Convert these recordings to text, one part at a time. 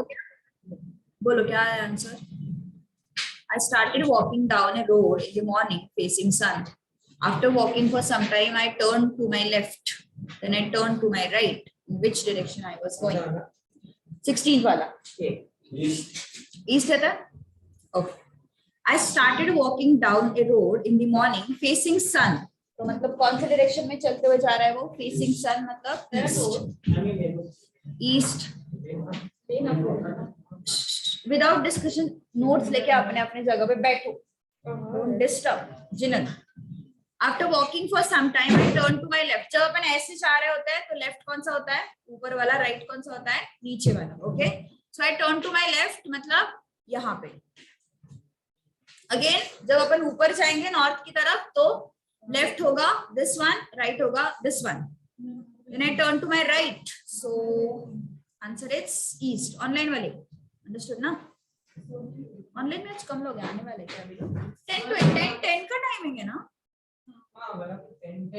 हो गया? बोलो क्या है answer? I started walking down a road in the morning facing sun. After walking for some time, I turned to my left. Then I turned to my right. In which direction I was going? 16th वाला. East है था? Okay. I started walking down a road in the morning facing sun. तो मतलब कौन से direction में चलते हुए जा रहा है वो? Facing sun मतलब ईस्ट. विदाउट डिस्कशन नोट्स लेके अपने अपने जगह पे बैठो. Don't disturb. जिनन. After walking for some time I turn to my left. जब अपन ऐसे जा रहे होते हैं तो लेफ्ट कौन सा होता है? ऊपर वाला. राइट कौन सा होता है? नीचे वाला. Okay. So I turn to my left मतलब यहाँ पे. अगेन जब अपन ऊपर जाएंगे नॉर्थ की तरफ तो लेफ्ट होगा दिस वन, राइट होगा this one. Then I turn to my right. So answer is east. Online वाले अंडरस्टूड ना? ऑनलाइन में आज कम लोग आने वाले क्या अभी लोग? 10 to 10 का टाइमिंग है ना? हाँ वाला 10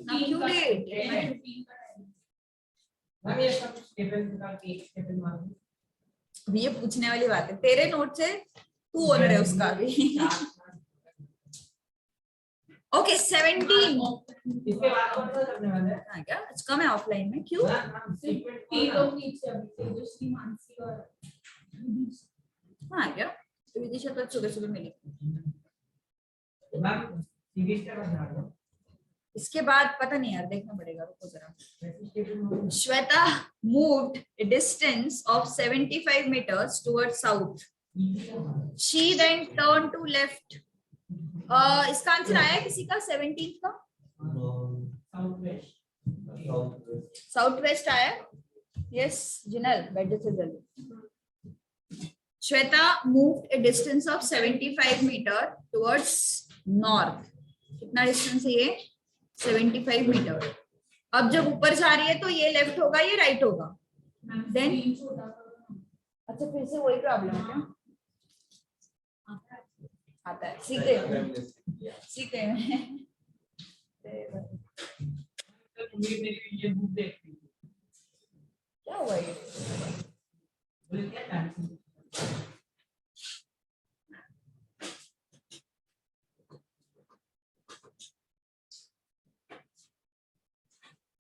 क्यों लेट? अभी ये पूछने वाली बात है. तेरे नोट से तू ओनर है उसका भी. ओके 17. इसके बाद कौन सा करने वाले हैं? हाँ क्या आज कम है ऑफलाइन में? क्यों? हाँ क्या विदिशा तो सुबह सुबह मिली. इसके बाद पता नहीं यार, देखना पड़ेगा. रुको जरा. Shweta moved a distance of 75 meters towards south. She then turned to left. इसका आंसर आया किसी का? 17 का साउथ वेस्ट आया. यस जिनल बैठे थे जल्दी. Shweta moved a distance of 75 meter towards north. कितना डिस्टेंस है ये? 75 मीटर. अब जब ऊपर जा रही है तो ये लेफ्ट होगा ये राइट होगा? देन अच्छा फिर से वही प्रॉब्लम है क्या? आता है. सीख गए क्या हुआ ये?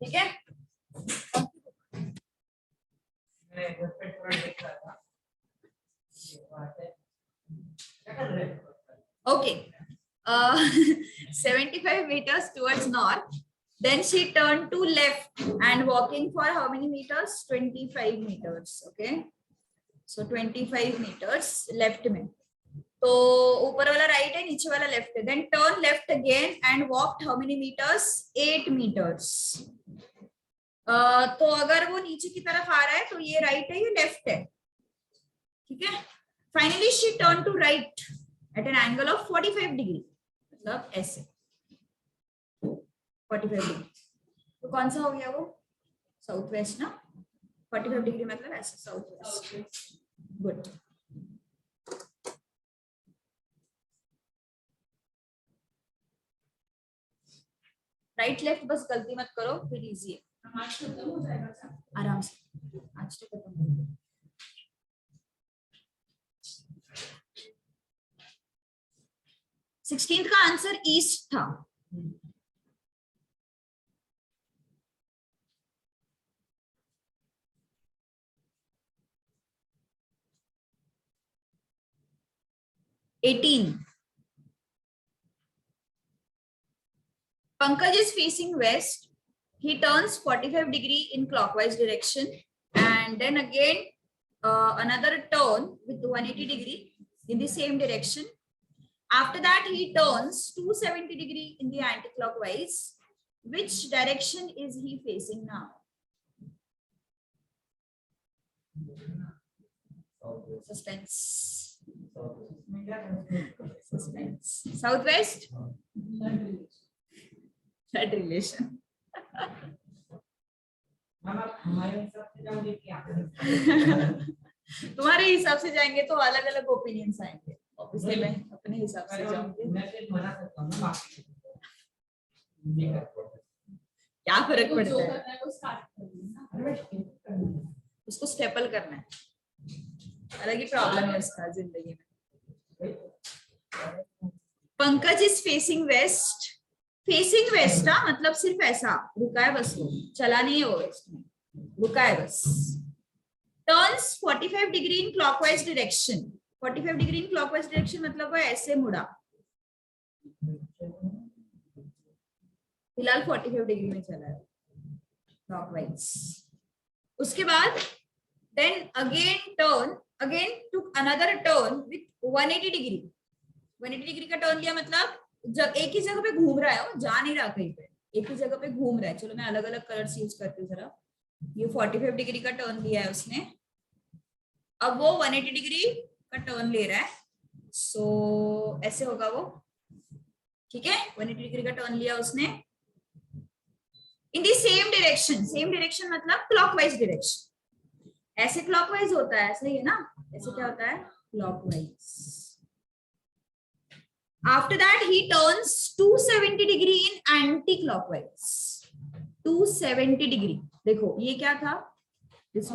ठीक है. Okay. 75 meters towards north. Then she turned to left and walking for how many meters? 25 meters. Okay. So 25 meters left में. तो ऊपर वाला राइट है, नीचे वाला लेफ्ट है. Then turn left again and walked how many metres? 8 meters. तो अगर वो नीचे की तरफ आ रहा है तो ये राइट है ये लेफ्ट है. ठीक है. Finally she turn to right at an angle of 45 degree. मतलब ऐसे 45 डिग्री. तो कौन सा हो गया वो? साउथ वेस्ट ना? 45 डिग्री मतलब ऐसे south west. Good. Right left बस गलती मत करो, फिर इजी है. आराम से आज तो खत्म हो गया. सिक्सटीन्थ का आंसर ईस्ट था. Pankaj is facing west. He turns 45 degree in clockwise direction and then again another turn with 180 degree in the same direction. After that he turns 270 degree in the anti-clockwise. Which direction is he facing now? Suspense. Suspense. Southwest? Blood relation. तुम्हारे हिसाब से जाएंगे तो अलग अलग opinions आएंगे. Obviously मैं अपने हिसाब से जाऊंगी. क्या फर्क पड़ता है? उसको स्टेपल करना है. अलग ही प्रॉब्लम है उसका जिंदगी में। Pankaj is facing west. Facing west ना मतलब सिर्फ ऐसा रुका है बस, वो चला नहीं है, वो वेस्ट में रुका है बस। Turns 45 degree in clockwise direction. 45 degree in clockwise direction मतलब वो ऐसे मुड़ा, फिलहाल 45 डिग्री में चला है क्लॉकवाइज। उसके बाद then again turn, again took another turn with 180 degree. 180 degree का टर्न लिया मतलब जब एक ही जगह पे घूम रहा है, वो जा नहीं रहा कहीं पे, एक ही जगह पे घूम रहा है। चलो मैं अलग अलग कलर्स यूज करती हूँ जरा। ये 45 डिग्री का टर्न लिया है उसने, अब वो 180 डिग्री का टर्न ले रहा है। सो ऐसे होगा वो, ठीक है। 180 डिग्री का टर्न लिया उसने in the same direction. Same direction मतलब क्लॉकवाइज डायरेक्शन। ऐसे क्लॉकवाइज होता है, सही है ना, ऐसे क्या होता है clockwise. After that he turns 270 degree in anticlockwise. 270 degree, देखो ये क्या था, this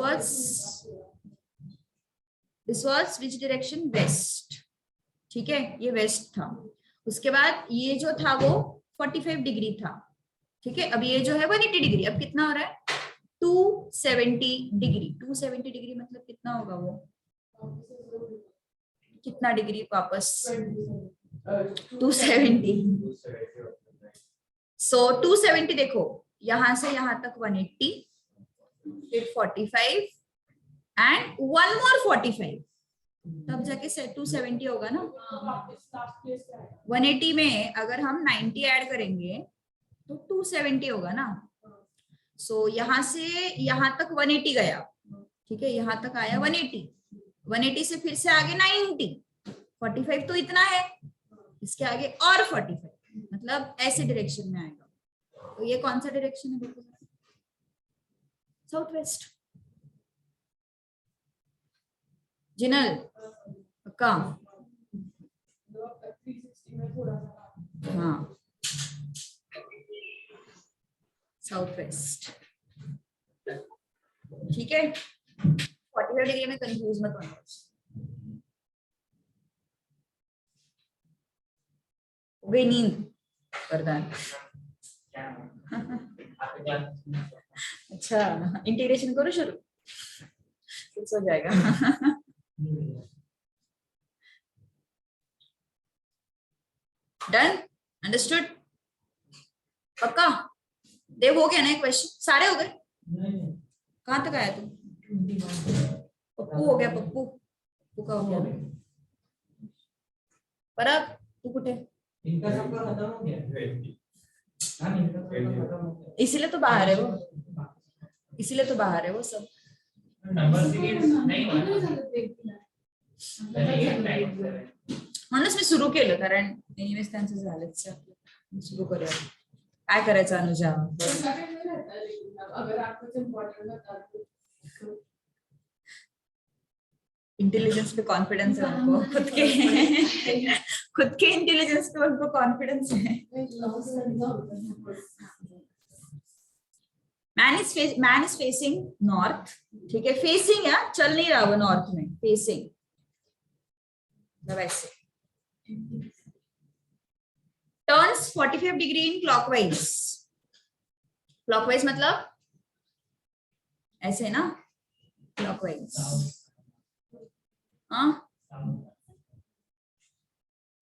was which direction, west, ठीक है, ये वेस्ट था। उसके बाद ये जो था वो 45 डिग्री था, ठीक है। अब ये जो है 180 डिग्री, अब कितना हो रहा है 270 डिग्री। 270 डिग्री मतलब कितना होगा वो, कितना डिग्री वापस 270। सो 270 देखो, यहां से यहां तक 180, फिर 45 एंड वन मोर 45, तब जाके 270 होगा ना। 180 में अगर हम 90 ऐड करेंगे तो 270 होगा ना। सो यहाँ से यहाँ तक 180 गया, ठीक है, यहाँ तक आया 180। 180 से फिर से आगे 90, 45 तो इतना है, इसके आगे और 45, मतलब ऐसे डायरेक्शन में आएगा। तो ये कौन सा डायरेक्शन है देखो, साउथ वेस्ट। जिनल पक्का, हाँ साउथ वेस्ट, ठीक है। 45 डिग्री में कंफ्यूज मत होना। हो गई नींद वरदान। अच्छा इंटीग्रेशन करो शुरू, फिक्स हो जाएगा। डन, अंडरस्टूड, पक्का। देव हो गया ना क्वेश्चन, सारे हो गए। कहाँ तक आया तू? पप्पू हो गया, पप्पू, पप्पू का हो गया। पर अब तू कुठे? इनका सबका खत्म हो गया। इसीलिए तो बाहर है वो, इसीलिए तो बाहर है वो सब। नंबर सीरीज नहीं हुआ म्हणूनच मी सुरू केलं, कारण एनिवेज त्यांचं झालंच, सुरू करूया। काय करायचं अनुजा? इंटेलिजेंस पे कॉन्फिडेंस है उनको, खुद के इंटेलिजेंस पे उनको कॉन्फिडेंस है। मैन इज फेसिंग नॉर्थ, ठीक है, फेसिंग है, चल नहीं रहा वो नॉर्थ में, फेसिंग वैसे। Turns 45 degree in clockwise. Clockwise मतलब ऐसे ना, क्लॉकवाइज, हाँ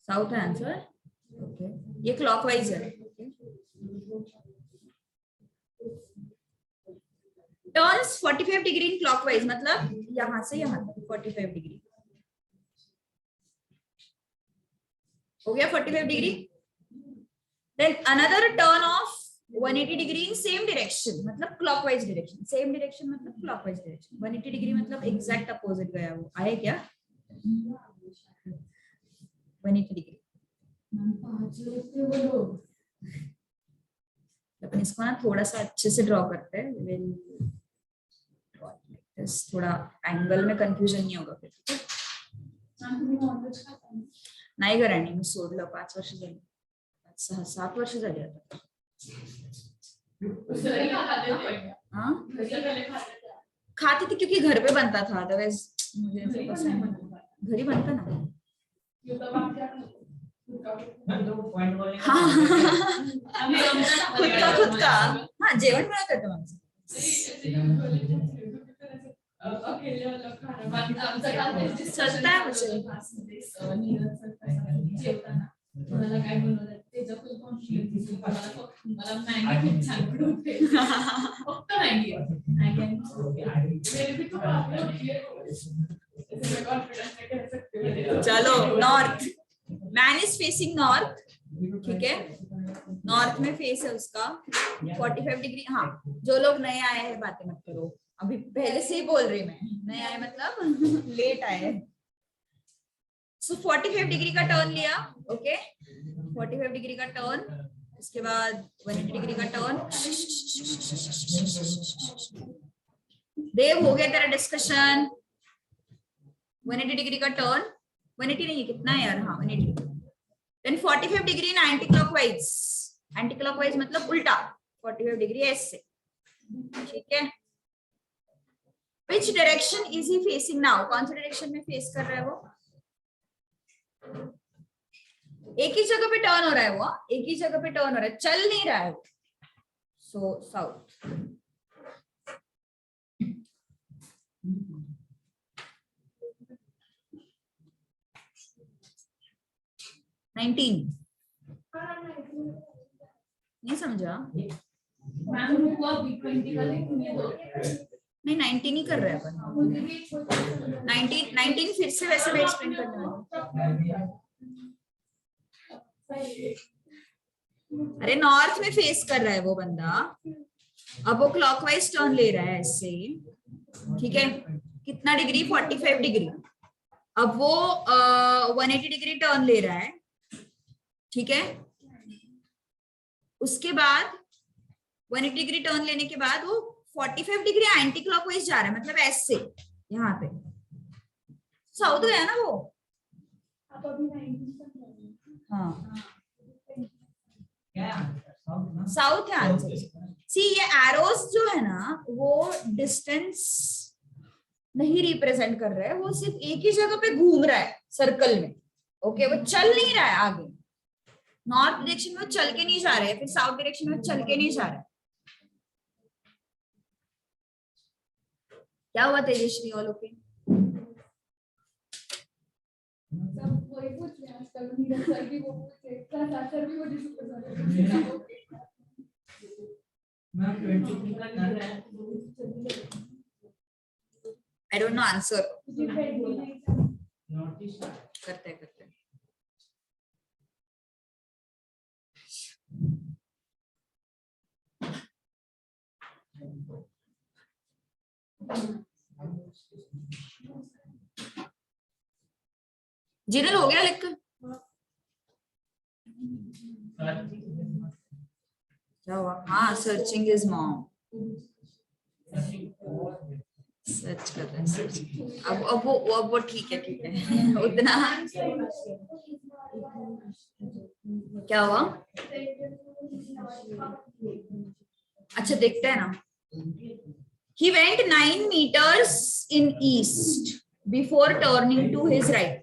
साउथ है आंसर, ओके। ये क्लॉकवाइज है, टर्न्स 45 डिग्री इन क्लॉकवाइज मतलब यहां से यहां तक 45 डिग्री हो गया, 45 degree. Then another turn of 180 degree in same direction मतलब क्लॉकवाइज डायरेक्शन। सेम डायरेक्शन मतलब क्लॉकवाइज डायरेक्शन। 180 डिग्री मतलब एग्जैक्ट अपोजिट गया, वो आए क्या 180 डिग्री। अपन इसको ना थोड़ा सा अच्छे से ड्रॉ करते हैं, थोड़ा एंगल में कंफ्यूजन नहीं होगा फिर, ठीक है। नाही ग राणी, मी सोडलं, 5 वर्ष झाली, 6-7 वर्ष झाली आता। हाँ खाती थी क्योंकि घर पे बनता था, अदरवाइज मुझे ऐसे पसंद है। घरी बनता ना। पॉइंट बोलने हाँ खुद का हाँ जेवण बनवता येतं माणसं. चलता है मुझे. मला काय बनवलं त्याचं फुल कॉन्फिडन्स मला मॅगी खूप छान बनवते फक्त मॅगी चलो north. Man is facing north. ठीक है नॉर्थ में फेस है उसका 45 डिग्री. हाँ जो लोग नए आए हैं बातें मत करो. अभी पहले से ही बोल रही मैं. नए आए मतलब लेट आए. सो 45 डिग्री का टर्न लिया. ओके 45 डिग्री का टर्न. उसके बाद 180 डिग्री का टर्न. देव हो गया तेरा डिस्कशन. 180 डिग्री का टर्न. 180 नहीं कितना है यार. हाँ 180. Then 45 degree in anticlockwise. Anticlockwise मतलब उल्टा. 45 डिग्री ऐसे. ठीक है which direction is he facing now. कौन सा डायरेक्शन में फेस कर रहा है वो. एक ही जगह पे टर्न हो रहा है वो. एक ही जगह पे टर्न हो रहा है. चल नहीं रहा है वो. सो साउथ. नहीं समझा. मैम हुआ B20 का लेकिन ये दो नहीं 19 ही कर रहे हैं अपन. 19 फिर से वैसे मैं एक्सप्लेन करने वाली. अरे नॉर्थ में फेस कर रहा है वो बंदा. अब वो क्लॉकवाइज टर्न ले रहा है ऐसे. ठीक है कितना डिग्री 45 डिग्री. अब वो 180 डिग्री टर्न ले रहा है. ठीक है उसके बाद 180 डिग्री टर्न लेने के बाद वो 45 डिग्री एंटी क्लॉकवाइज जा रहा है. मतलब ऐसे यहाँ पे साउथ गया ना वो. हाँ साउथ है आंसर. सी ये एरोस जो है ना वो डिस्टेंस नहीं रिप्रेजेंट कर रहा है. वो सिर्फ एक ही जगह पे घूम रहा है सर्कल में. ओके वो चल नहीं रहा है आगे. नॉर्थ डायरेक्शन में वो चल के नहीं जा रहा है. फिर साउथ डायरेक्शन में चल के नहीं जा रहा है. क्या हुआ तेजश्री और लोग सब वही पूछ रहे हैं आजकल. नीरज सर भी वो पूछ रहे हैं. क्लास सर भी वो डिस्कस कर रहे हैं. मैम 23 का कर रहा है. I don't know answer. North east करते हैं. जिनल हो गया लिख. क्या हुआ. हाँ सर्चिंग इज मॉम. सर्च कर रहे हैं. सर्च. अब वो ठीक है उतना. क्या हुआ. अच्छा देखते हैं ना. He went 9 meters in east before turning to his right.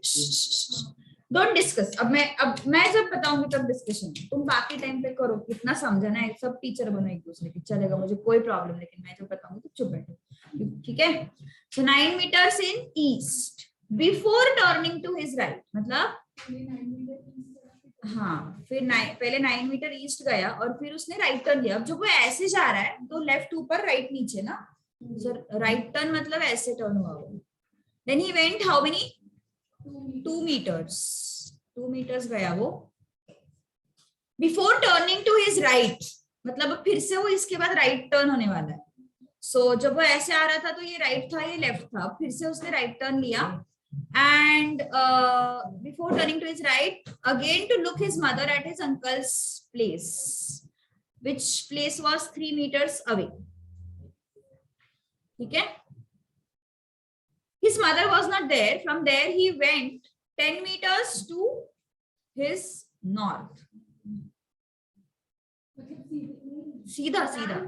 Don't discuss. अब मैं जब बताऊंगी तब डिस्कशन. तुम बाकी टाइम पे करो. कितना समझना है. सब टीचर बनो एक दूसरे की. चलेगा मुझे कोई प्रॉब्लम. लेकिन मैं जब बताऊंगी तो चुप बैठो. ठीक है. So 9 meters in east before turning to his right. मतलब हाँ फिर पहले 9 मीटर ईस्ट गया और फिर उसने राइट टर्न लिया. अब जब वो ऐसे जा रहा है तो लेफ्ट ऊपर राइट नीचे ना. राइट टर्न मतलब ऐसे टर्न हुआ वो. Then he went how many 2 meters. 2 meters गया वो before turning to his right. मतलब फिर से वो इसके बाद राइट टर्न होने वाला है. सो जब वो ऐसे आ रहा था तो ये राइट था ये लेफ्ट था. फिर से उसने राइट टर्न लिया. And before turning to his right, again to look his mother at his uncle's place, which place was 3 meters away. Okay. His mother was not there. From there, he went 10 meters to his north. सीधा सीधा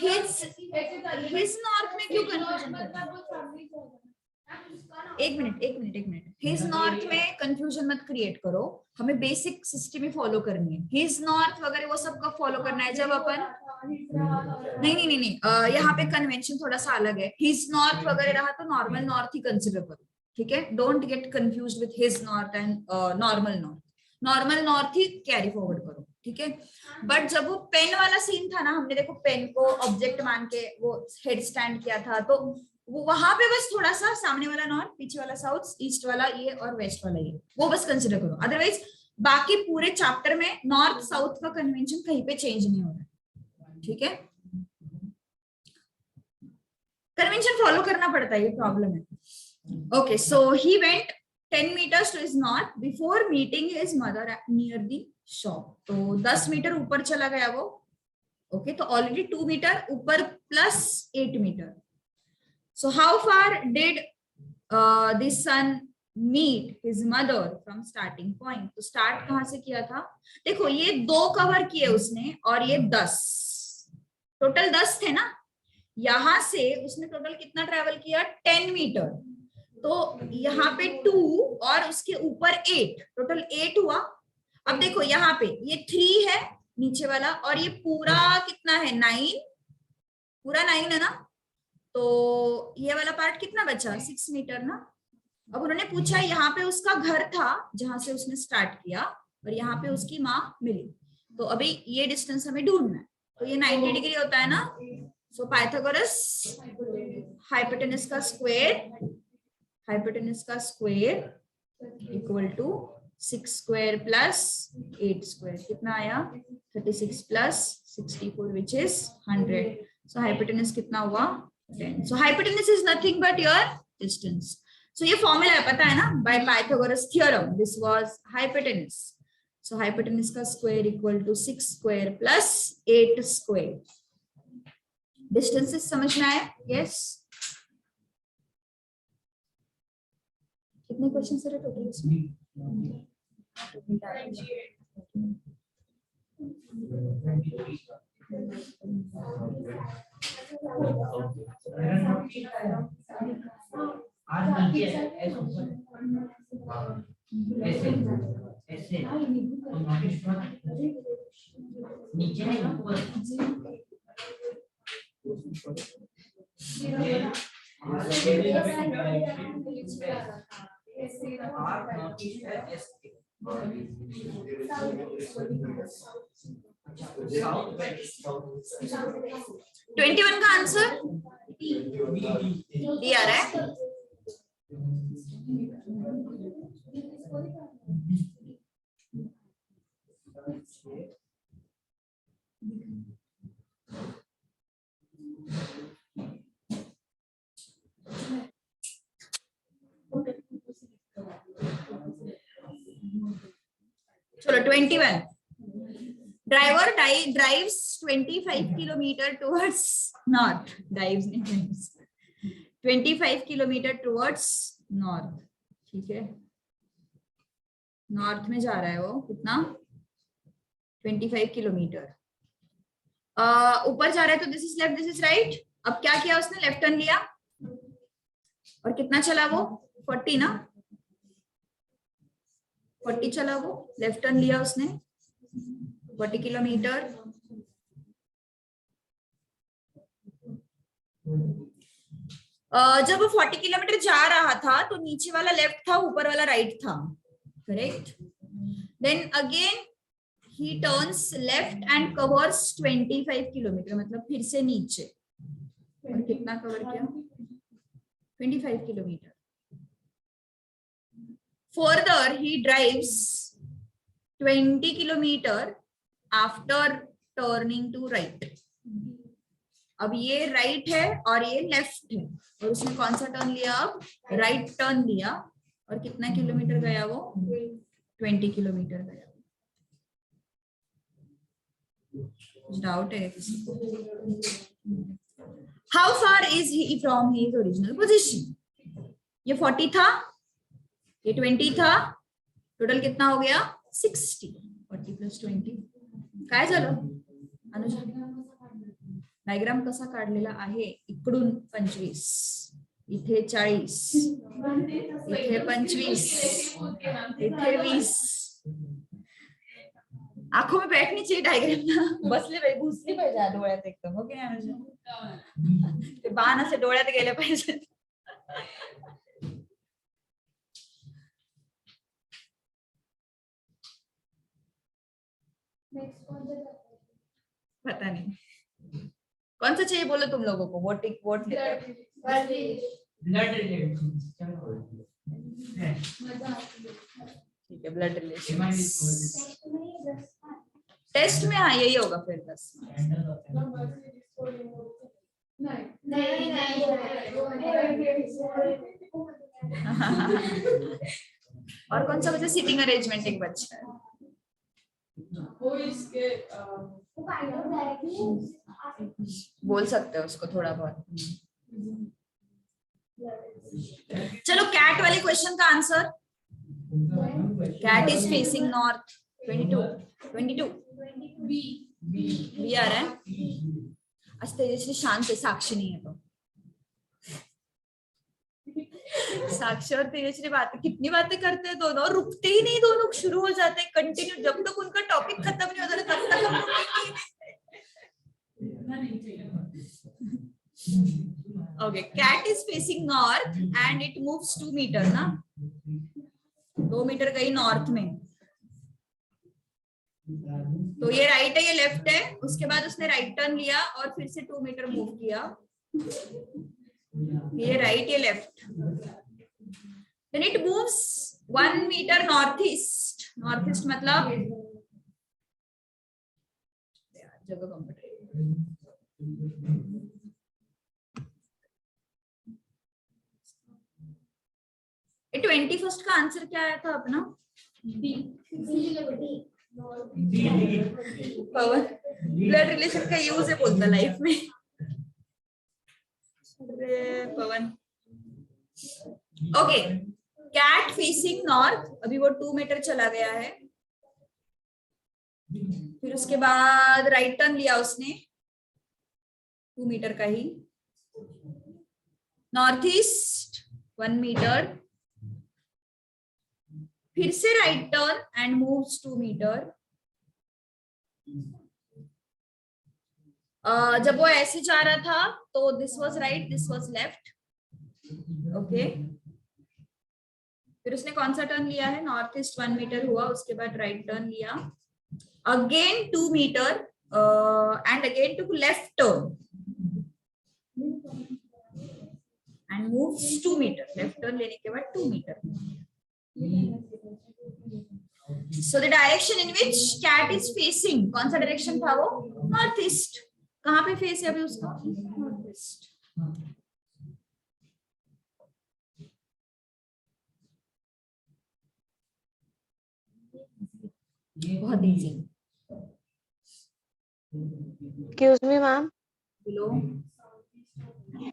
his north में क्यों confusion करना? एक minute his north में confusion मत create करो, हमें बेसिक सिस्टम ही फॉलो करनी है। हिज नॉर्थ वगैरह वो सब कब फॉलो करना है? जब अपन नहीं यहाँ पे कन्वेंशन थोड़ा सा अलग है। हिज नॉर्थ वगैरह रहा तो नॉर्मल नॉर्थ ही कंसिडर करो, ठीक है? Don't get confuse with his north and normal north. Normal north he carry forward करो, ठीक है? बट जब वो पेन वाला सीन था ना, हमने देखो पेन को ऑब्जेक्ट मान के वो हेड स्टैंड किया था, तो वो वहां पे बस थोड़ा सा सामने वाला नॉर्थ, पीछे वाला साउथ, ईस्ट वाला ये और वेस्ट वाला ये, वो बस कंसिडर करो। अदरवाइज बाकी पूरे चैप्टर में नॉर्थ साउथ का कन्वेंशन कहीं पे चेंज नहीं हो रहा, ठीक है? कन्वेंशन फॉलो करना पड़ता है, ये प्रॉब्लम है। Okay, so he went 10 meters to his north before meeting his mother near the shop. तो 10 मीटर ऊपर चला गया वो। ओके, तो ऑलरेडी 2 मीटर ऊपर plus 8 metre. So how far did the son meet his mother from starting point? तो start कहां से किया था? देखो ये 2 कवर किए उसने और ये 10, टोटल 10 थे ना। यहां से उसने टोटल कितना ट्रेवल किया? 10 मीटर। तो यहाँ पे 2 और उसके ऊपर 8, टोटल 8 हुआ। अब देखो यहाँ पे ये 3 है नीचे वाला, और ये पूरा कितना है? 9, पूरा 9 है ना। तो ये वाला पार्ट कितना बचा? 6 मीटर ना। अब उन्होंने पूछा यहाँ पे उसका घर था जहां से उसने स्टार्ट किया, और यहाँ पे उसकी माँ मिली। तो अभी ये डिस्टेंस हमें ढूंढना है। तो ये 90 डिग्री होता है ना। सो पाइथागोरस हाइपोटेनस का square equal to 6 square plus 8 square, कितना आया? 36 plus 64 which is 100। So hypotenuse कितना हुआ? 10। So hypotenuse is nothing but your distance. So ये फॉर्मूला है, पता है ना, by Pythagoras theorem this was hypotenuse. So hypotenuse का square equal to 6 square plus 8 square. Distances समझ में आया? यस। कितने क्वेश्चन है टोटल इसमें? आज नीचे ऐसे ऐसे तो नोटिस नीचे है ऊपर साउथ वेस्ट 21 का आंसर डी आ रहा है। चलो 21। Driver drives 25 kilometre towards north. Drives नहीं, ड्राइव्स 25 किलोमीटर टुवर्ड्स नॉर्थ, ठीक है? नॉर्थ में जा रहा है वो। कितना? 25 किलोमीटर ऊपर जा रहा है। तो this is left, this is right. अब क्या किया उसने? लेफ्ट टर्न लिया, और कितना चला वो? 40 ना। 40 चला वो, लेफ्ट टर्न लिया उसने 40 किलोमीटर। जब वो 40 किलोमीटर जा रहा था तो नीचे वाला लेफ्ट था, ऊपर वाला राइट था, correct? Then again he turns left and covers 25 kilometre, मतलब फिर से नीचे। और कितना कवर किया? 25 kilometre. Further he drives 20 kilometre after turning to right. अब ये राइट है और ये लेफ्ट है, और उसने कौन सा टर्न लिया? अब राइट टर्न लिया। और कितना किलोमीटर गया वो? 20 किलोमीटर गया। डाउट है किसी को? How far is he from his original position? ये 40 था, ये 20 था, टोटल कितना हो गया? 60। 40 प्लस 20 काय झालं अनुजा? डायग्राम कसा काढलेला आहे, इकडून 25, इथे 40, इथे 25, इथे 20. आंखों में बैठनी चाहिए डायग्राम ना, बसले पाहिजे, घुसली पाहिजे डोळ्यात एकदम, हो की नाही अनुजा? ते बाण असे डोळ्यात गेले पाहिजे. पता नहीं कौन सा चाहिए, बोलो तुम लोगों को, वोट वोट लेते हैं. Blood relation. ठीक है, ब्लड रिलेशन. टेस्ट में हाँ यही होगा फिर 10. और कौन सा बचा, सीटिंग अरेंजमेंट एक बच्चा है. बोल सकते हो उसको थोड़ा बहुत. चलो कैट वाले क्वेश्चन का answer. Cat is facing north. 22 B आ रहा है. आज तेजस्वी शांत है, साक्षी नहीं है तो. साक्षी और तेजस्वी बातें, कितनी बातें करते हैं दोनों, और रुकते ही नहीं दोनों, शुरू हो जाते हैं कंटिन्यू, जब तक उनका टॉपिक खत्म नहीं होता तब तक हम रुकेंगे. Okay, cat is facing north and it moves 2 metre ना, 2 मीटर गई नॉर्थ में. तो ये राइट है, ये लेफ्ट है. उसके बाद उसने राइट टर्न लिया और फिर से 2 मीटर मूव किया. ये राइट, ये left. Then it moves 1 metre north east. North east मतलब जगह कंप्यूटर. ये 21st का आंसर क्या आया था अपना? पवन ब्लड रिलेशन का यूज है बोलता लाइफ में. अरे Pawan. Okay, cat facing north. अभी वो 2 मीटर चला गया है. फिर उसके बाद राइट टर्न लिया उसने 2 मीटर का ही. North east 1 metre. फिर से right turn and moves 2 metre. जब वो ऐसे जा रहा था तो this was right, this was left. Okay, फिर उसने कौन सा टर्न लिया है? नॉर्थ ईस्ट 1 मीटर हुआ, उसके बाद राइट टर्न लिया, again 2 metre and again to left turn and moves 2 metre. Left turn लेने के बाद 2 metre. So the direction in which cat is facing, कौन सा डायरेक्शन था वो? North east. कहाँ पे फेस है अभी उसका? North east. बहुत इजी. Excuse me ma'am. बोलो.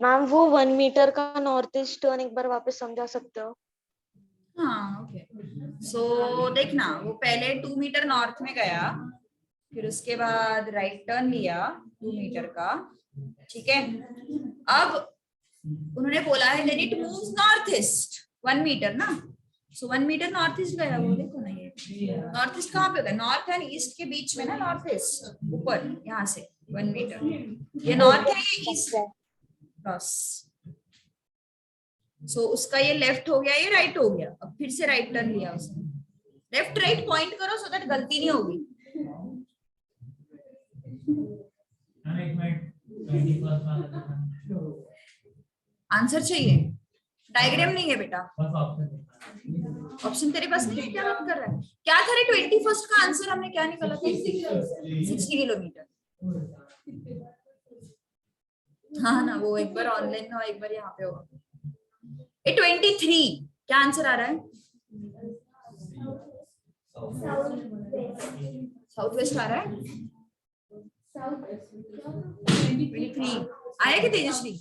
मैम वो 1 मीटर का नॉर्थ ईस्ट टर्न एक बार वापस समझा सकते हो? हाँ ओके. सो देखना, वो पहले 2 मीटर नॉर्थ में गया, फिर उसके बाद राइट टर्न लिया 2 मीटर का. ठीक है, अब उन्होंने बोला है then it moves north east 1 metre ना. सो 1 मीटर नॉर्थ ईस्ट गया. वो देखो ना, ये नॉर्थ ईस्ट कहाँ पे होगा? नॉर्थ एंड ईस्ट के बीच में ना, नॉर्थ ईस्ट ऊपर यहाँ से 1 मीटर. ये नॉर्थ है, ये ईस्ट है. बस. सो उसका ये लेफ्ट हो गया, ये राइट हो गया. अब फिर से राइट टर्न लिया उसने. लेफ्ट राइट पॉइंट करो सो दैट गलती नहीं होगी. आंसर चाहिए, डायग्राम नहीं है बेटा. ऑप्शन तेरे पास नहीं है? क्या बात कर रहा है? क्या था रे 21st का आंसर? हमने क्या निकाला था? 60 किलोमीटर. हाँ ना, वो एक बार ऑनलाइन में, एक बार यहाँ पे होगा. 23 क्या आंसर आ रहा है? साउथ वेस्ट आ रहा है. 23 आया कि तेजस्वी?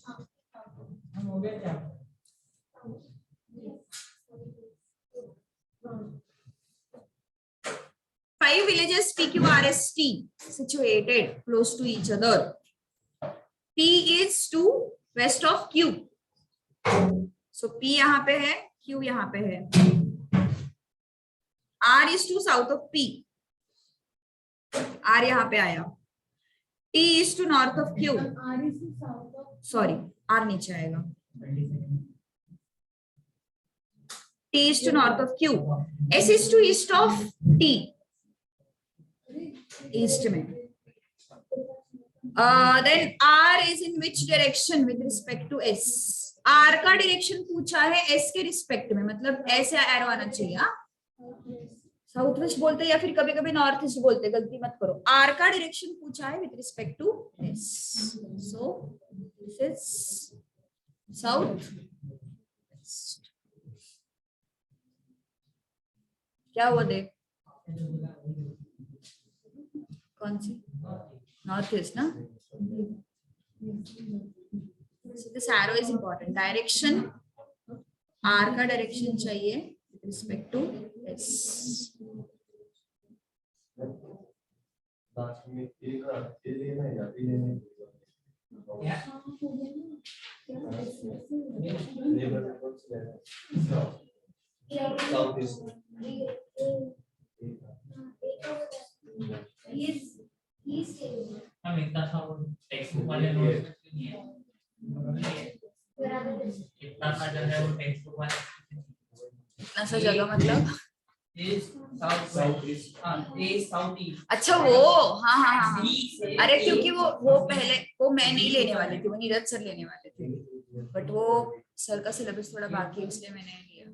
5 villages PQRST situated close to each other. P is to west of Q. So P यहाँ पे है, Q यहाँ पे है. R is to south of P. R यहाँ पे आया. T is to north of Q. Sorry, R नीचे आएगा. T is to north of Q. S is to east of T. East में. Then R is in which direction with respect to S? R का direction पूछा है S के respect में, मतलब ऐसे एरो आना चाहिए. साउथ वेस्ट बोलते हैं या फिर कभी कभी नॉर्थ ईस्ट बोलते हैं, गलती मत करो. R का डायरेक्शन पूछा है with respect to S. So this is south west. क्या हुआ देख? कौन सी? नॉर्थ ईस्ट ना. So this arrow is important. Direction R का डायरेक्शन चाहिए with respect to S. हम इतना सा वो टेक्स्ट बुक वाले नोट्स में क्यों नहीं है? इतना सा जगह है वो टेक्स्ट बुक वाले. इतना सा जगह मतलब साउथ ईस्ट. अच्छा वो, हाँ हाँ हाँ. अरे क्योंकि वो पहले वो मैं नहीं लेने वाली थी, वो नीरज सर लेने वाले थे, बट वो सर का सिलेबस थोड़ा बाकी है इसलिए मैंने लिया.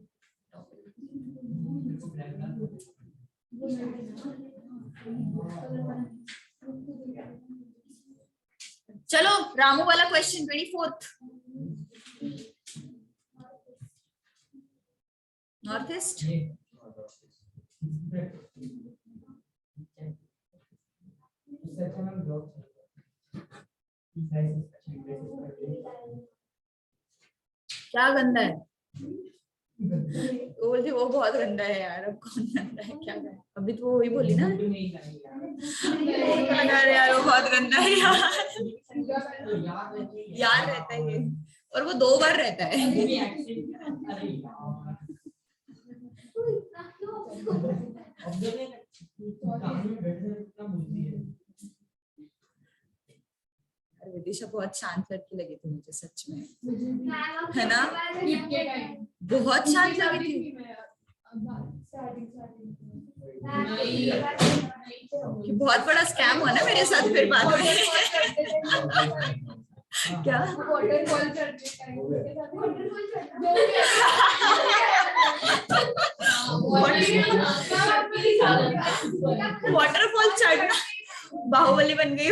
चलो रामू वाला क्वेश्चन 24th. North east. क्या गंदा है? वो बोलती वो बहुत गंदा है यार. अब कौन गंदा है क्या है? अभी तो वो वही बोली ना. यार वो बहुत गंदा है यार. याद रहता है ये, और वो 2 बार रहता है. विदिशा बहुत शांत लड़की लगी थी मुझे सच में, है ना? बहुत शांत लगी थी. कि बहुत बड़ा स्कैम हुआ ना मेरे साथ फिर बाद में. क्या वाटरफॉल चढ़ना बाहुबली बन गई.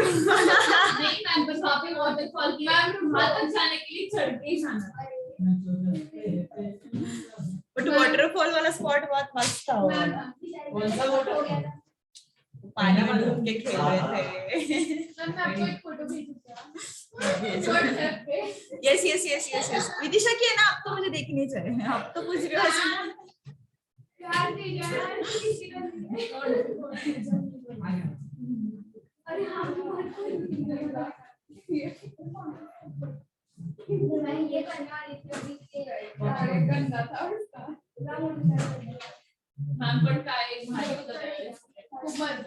बट वाटरफॉल वाला स्पॉट बहुत मस्त था. पानी में डूब के खेल रहे थे. Yes yes yes yes yes. Vidisha की है ना, आप तो मुझे देखनी चाहिए. आप तो पूछ रहे हो.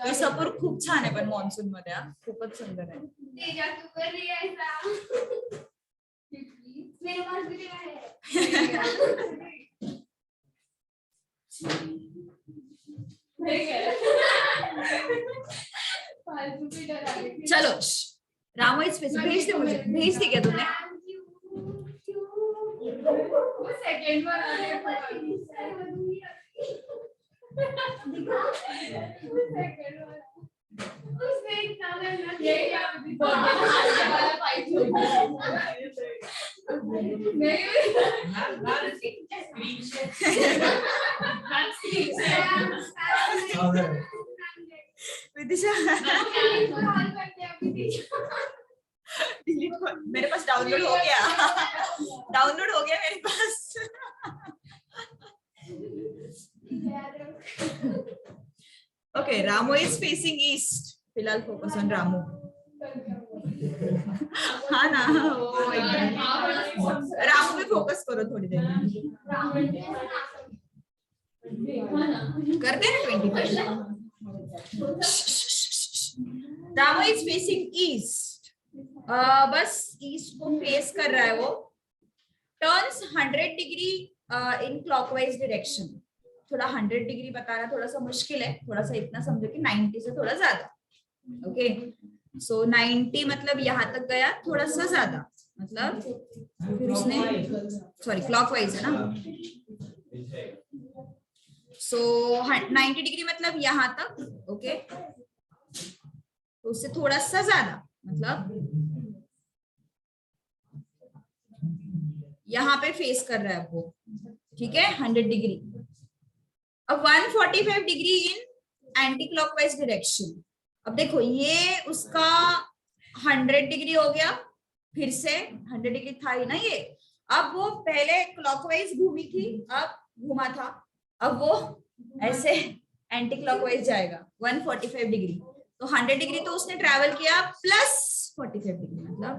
विसापूर खूप छान आहे पण मॉन्सून मध्ये. खूपच सुंदर आहे. चलो रामो इस पे भेज दे मुझे. भेज दी क्या तूने? सेकंड विदिशा मेरे पास डाउनलोड हो गया. डाउनलोड हो गया मेरे पास. ओके, रामो इज फेसिंग ईस्ट. फिलहाल फोकस ऑन रामो. हाँ ना, वो एकदम। रामू पे फोकस करो थोड़ी देर, करते हैं 25। रामू इज फेसिंग ईस्ट, बस ईस्ट को फेस कर रहा है वो। Turns 100 degree in clockwise direction. थोड़ा 100 डिग्री बताना थोड़ा सा मुश्किल है, थोड़ा सा इतना समझो कि 90 से थोड़ा ज्यादा। ओके, सो 90 मतलब यहाँ तक गया, थोड़ा सा ज्यादा, मतलब फिर उसने, सॉरी क्लॉकवाइज है ना, सो 90 डिग्री मतलब यहाँ तक। ओके, तो उससे थोड़ा सा ज्यादा, मतलब यहाँ पे फेस कर रहा है वो, ठीक है, 100 डिग्री। अब 145 degree in anti clockwise direction. अब देखो ये उसका 100 डिग्री हो गया, फिर से 100 डिग्री था ही ना ये। अब वो पहले क्लॉकवाइज घूमी थी, अब घुमा था, अब वो ऐसे एंटी क्लॉकवाइज जाएगा 145 डिग्री। तो 100 डिग्री तो उसने ट्रैवल किया प्लस 45 डिग्री, मतलब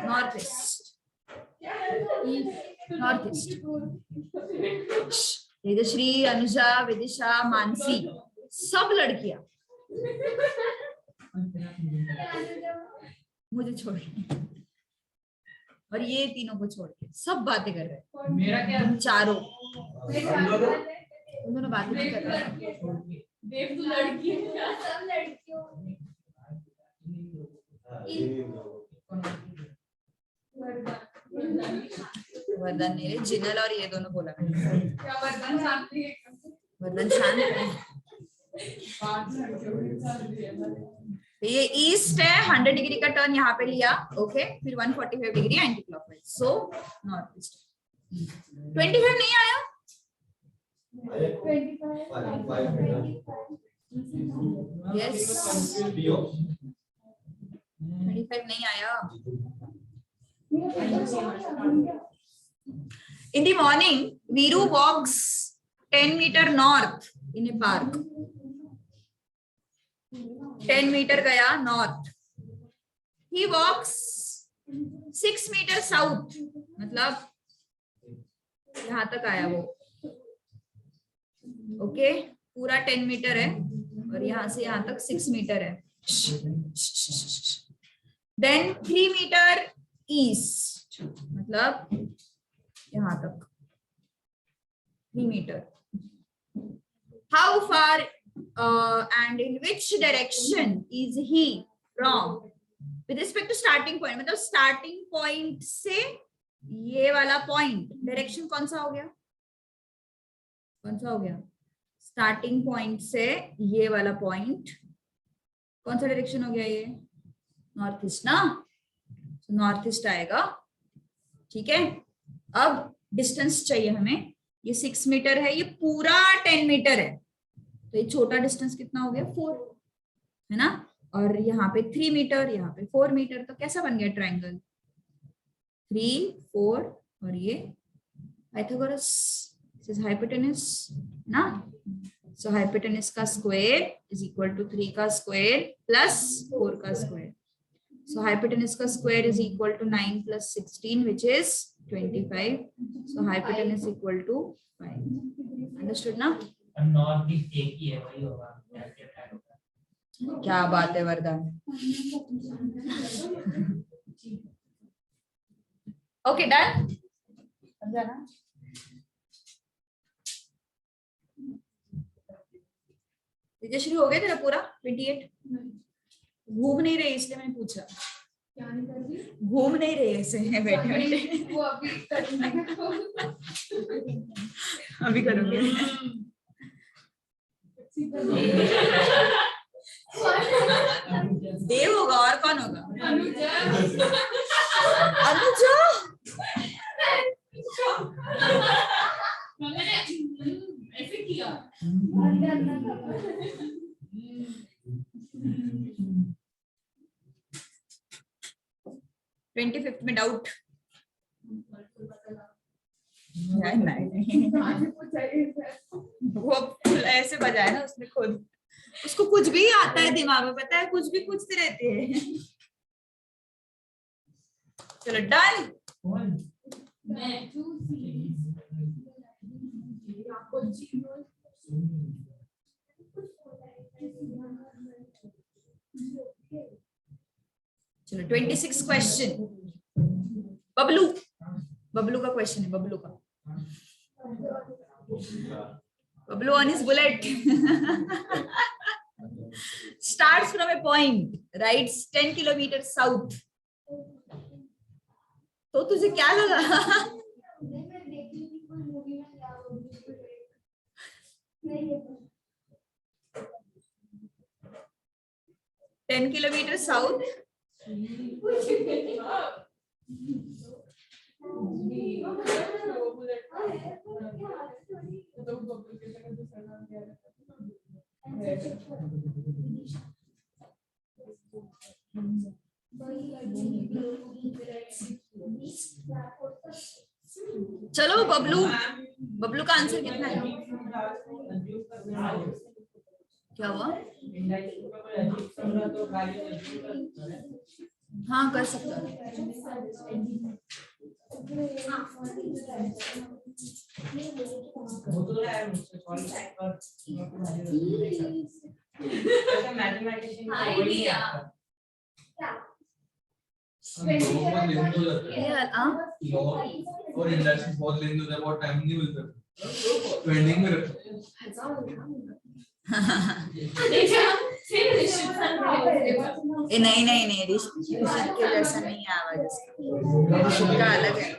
north east, north east. Tejashree, Anuja, Vidisha, Mansi, सब लड़कियां मुझे छोड़ के, और ये तीनों को छोड़ के सब बातें कर रहे हैं। मेरा क्या, चारों दोनों बातें नहीं कर रहे हैं। देव तू लड़की है, सब लड़कियों। वरदान ने जिनल और ये दोनों बोला, क्या वरदान शांति है, वरदान शांत है। ये ईस्ट है, 100 डिग्री का टर्न यहाँ पे लिया। ओके, फिर 145 degree anti clockwise, so north east. 25 नहीं आया, यस 25 नहीं आया। In the morning, Viru walks 10 meter north in a park. 10 meter गया north. He walks 6 meter south, मतलब यहाँ तक आया वो। ओके, पूरा 10 मीटर है और यहाँ से यहाँ तक 6 मीटर है। Then 3 meter east, मतलब यहाँ तक 3 meter. How far and in which direction is he from? With respect to starting point, मतलब starting point से ये वाला point, direction कौन सा हो गया? कौन सा हो गया? Starting point से ये वाला point कौन सा direction हो गया? ये नॉर्थ ईस्ट ना, नॉर्थ ईस्ट आएगा, ठीक है। अब डिस्टेंस चाहिए हमें, ये 6 मीटर है, ये पूरा 10 मीटर है, तो ये छोटा डिस्टेंस कितना हो गया? 4 है ना, और यहाँ पे 3 मीटर, यहाँ पे 4 मीटर, तो कैसा बन गया ट्रायंगल? 3, 4 और ये पाइथागोरस, दिस इज हाइपोटेनस ना, सो हाइपोटेनस का स्क्वायर इज इक्वल टू 3 का स्क्वायर प्लस 4 का स्क्वायर। So hypotenuse का square is equal to 9 plus 16, which is 25. So hypotenuse equal to 5. Understood ना? नॉर्थ ईस्ट एक ही है, वही होगा। क्या बात है वरदान। Okay, done? समझा ना? तेजश्री हो गया तेरा पूरा 28? घूम नहीं रही इसलिए मैंने पूछा। क्या नहीं कर रही? घूम नहीं रही ऐसे हैं बैठे बैठे। वो अभी करूँगी। अभी करोगे? देव होगा और कौन होगा? अनुजा। मैंने ऐसे किया। 25th में डाउट? नहीं वो फुल ऐसे बजाया ना उसने खुद। उसको कुछ भी आता है दिमाग में, पता है, कुछ भी पूछते रहते हैं। चलो डन। मैं चलो 26 क्वेश्चन। बबलू, बबलू का क्वेश्चन है, बबलू का। Bablu on his bullet starts from a point, rides 10 kilometers south. तो तुझे क्या लगा? 10 kilometers south. चलो बबलू, बबलू का आंसर कितना है? क्या हुआ? हाँ कर सकते हो। और इंडस्ट्री बहुत लेन हो जाए, बहुत टाइम नहीं मिलता, ट्रेंडिंग में रखो। नहीं नहीं नहीं, ऋषित के जैसा नहीं है आवाज इसका, ऋषित का अलग है।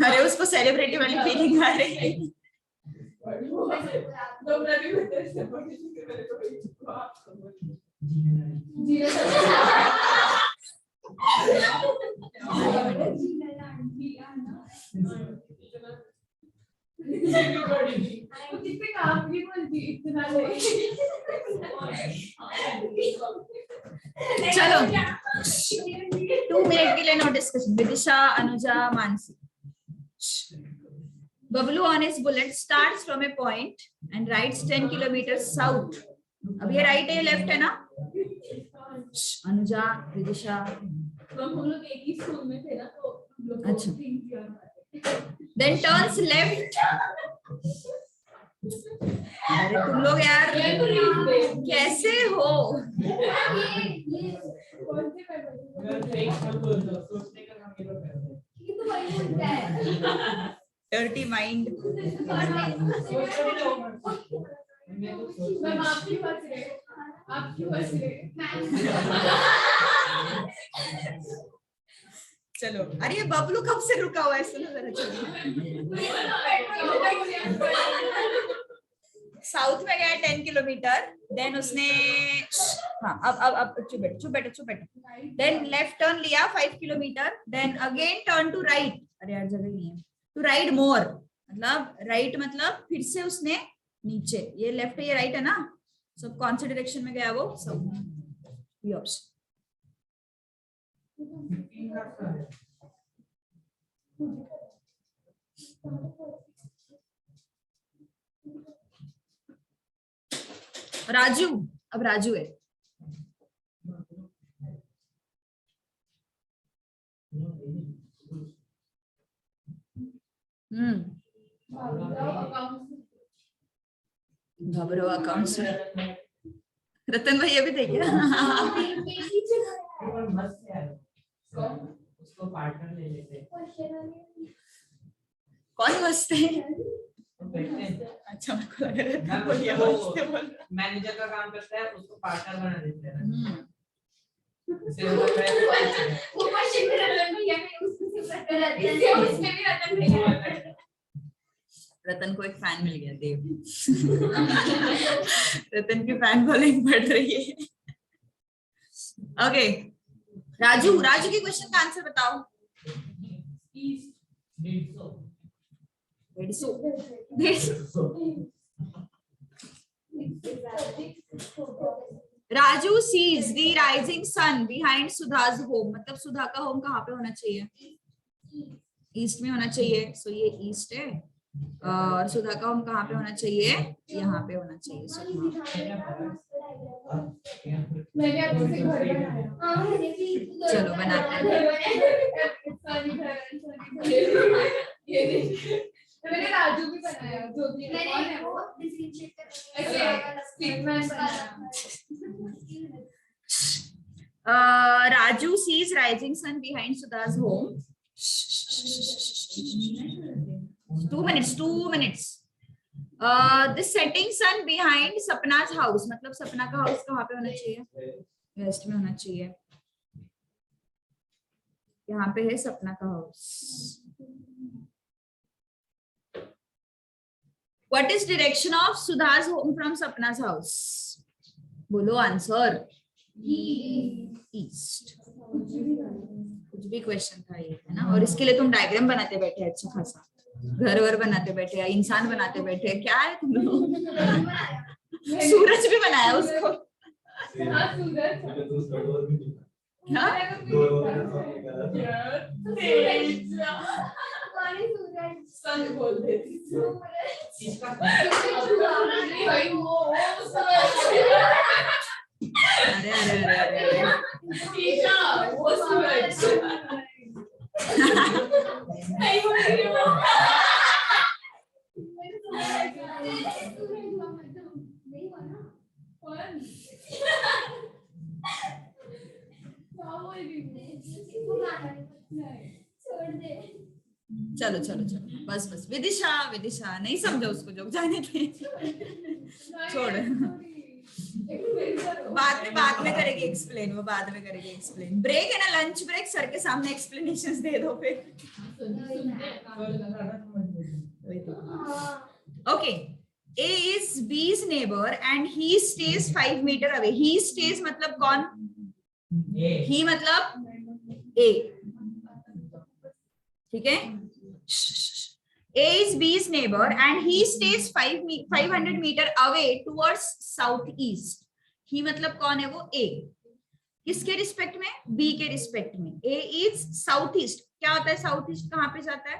अरे उसको सेलिब्रिटी वाली फीलिंग आ रही है। चलो 2 मिनट के लिए no discussion. Vidisha, Anuja, Mansi. Bablu on his bullet starts from a point and rides 10 kilometre south. अब ये राइट है लेफ्ट है ना? अनुजा, विदिशा, हम लोग एक ही स्कूल में थे ना, तो अच्छा। Then turns left. अरे तुम लोग यार कैसे हो? Dirty mind. चलो, अरे ये बबलू कब से रुका हुआ है? सुनो जरा, साउथ में गया 10 किलोमीटर, देन उसने, हाँ अब चुप बैठो। देन लेफ्ट टर्न लिया 5 kilometre, then again turn to right. अरे यार जगह नहीं है। टू राइड मोर, मतलब राइट मतलब फिर से उसने नीचे, ये लेफ्ट है ये राइट है ना, सब कौन से डायरेक्शन में गया वो? साउथ। योर्स। राजू, अब राजू है। घबरो अकाउंट्स में रतन भाई अभी थे क्या? उसको पार्टनर ले लेते। कौन मस्त है? अच्छा मेरे को लगा मैनेजर का काम करता है, उसको पार्टनर बना देते हैं। रतन को एक फैन मिल गया, देव। रतन की फैन फॉलोइंग बढ़ रही है। ओके राजू, राजू के क्वेश्चन का आंसर बताओ। Raju sees the rising sun behind Sudha's home. मतलब सुधा का होम कहाँ पे होना चाहिए? ईस्ट में होना चाहिए। सो ये ईस्ट है, और सुधा का होम कहाँ पे होना चाहिए? यहाँ पे होना चाहिए सुधा। मैंने आपसे घर बनाया। चलो बनाते हैं। ये देखिए मैंने राजू भी बनाया। जो भी कौन है वो ऐसे स्टिकमैन बनाया। Raju sees rising sun behind Sudha's home. 2 minutes. The setting sun behind Sapna's house. मतलब सपना का हाउस कहाँ पे होना चाहिए? वेस्ट में होना चाहिए। यहाँ पे है सपना का house. What is direction of Sudha's home from Sapna's house? बोलो आंसर। ईस्ट। कुछ भी क्वेश्चन था ये, है ना? और इसके लिए तुम डायग्राम बनाते बैठे अच्छा खासा, घर वर बनाते बैठे, इंसान बनाते बैठे, क्या है तुम लोग? सूरज भी बनाया उसको। सन बोल देती। अरे अरे अरे अरे वो सूरज नहीं बोल रही हूँ। चलो चलो चलो बस बस। विदिशा विदिशा नहीं समझा उसको, जो जाने थे छोड़। बाद में करेगी एक्सप्लेन, वो बाद में करेगी एक्सप्लेन। ब्रेक है ना, लंच ब्रेक, सर के सामने एक्सप्लेनेशंस दे दो फिर। Okay, A is B's neighbor and he stays 5 meter away. He stays मतलब कौन? He मतलब A, ठीक है? A is B's neighbor and he stays 500 meter away towards southeast. He मतलब कौन है वो? A। किसके रिस्पेक्ट में? B के रिस्पेक्ट में। A is southeast। क्या होता है साउथ ईस्ट? कहाँ पे जाता है?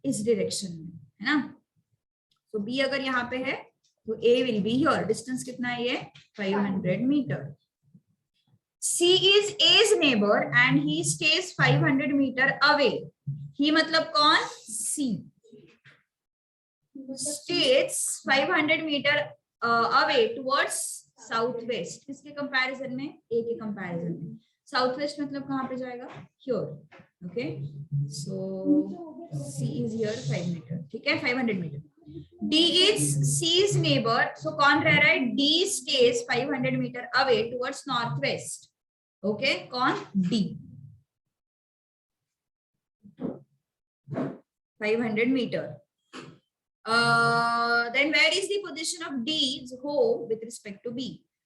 इस डायरेक्शन में, है ना? तो B अगर यहाँ पे है तो A will be here। Distance कितना है ये? 500 metre. C is A's neighbor and he stays 500 meter away. He मतलब कौन? C stays 500 meter away towards southwest। किसके कंपैरिजन में? A के कंपैरिजन में। साउथवेस्ट मतलब कहाँ पे जाएगा? Here। Okay, so C is here 5 meter, ठीक है? 500 meter। D is C's neighbor, so कौन रह रहा है? D stays 500 meter away towards northwest। Okay, कौन? D 500 meter। Then where is the position of D's home with respect to B?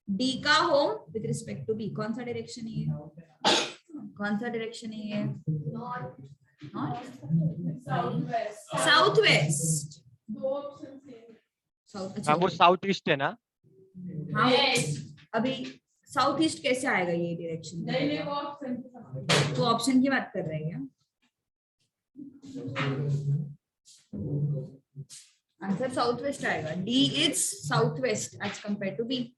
D का home with respect to B कौन सा direction है ये? कौन सा डायरेक्शन है ये? South west. हाँ वो साउथ ईस्ट है ना? हाँ, अभी साउथ ईस्ट कैसे आएगा ये डायरेक्शन? तो ऑप्शन की बात कर रहे हैं। आंसर साउथ वेस्ट आएगा। D is south west as compare to B.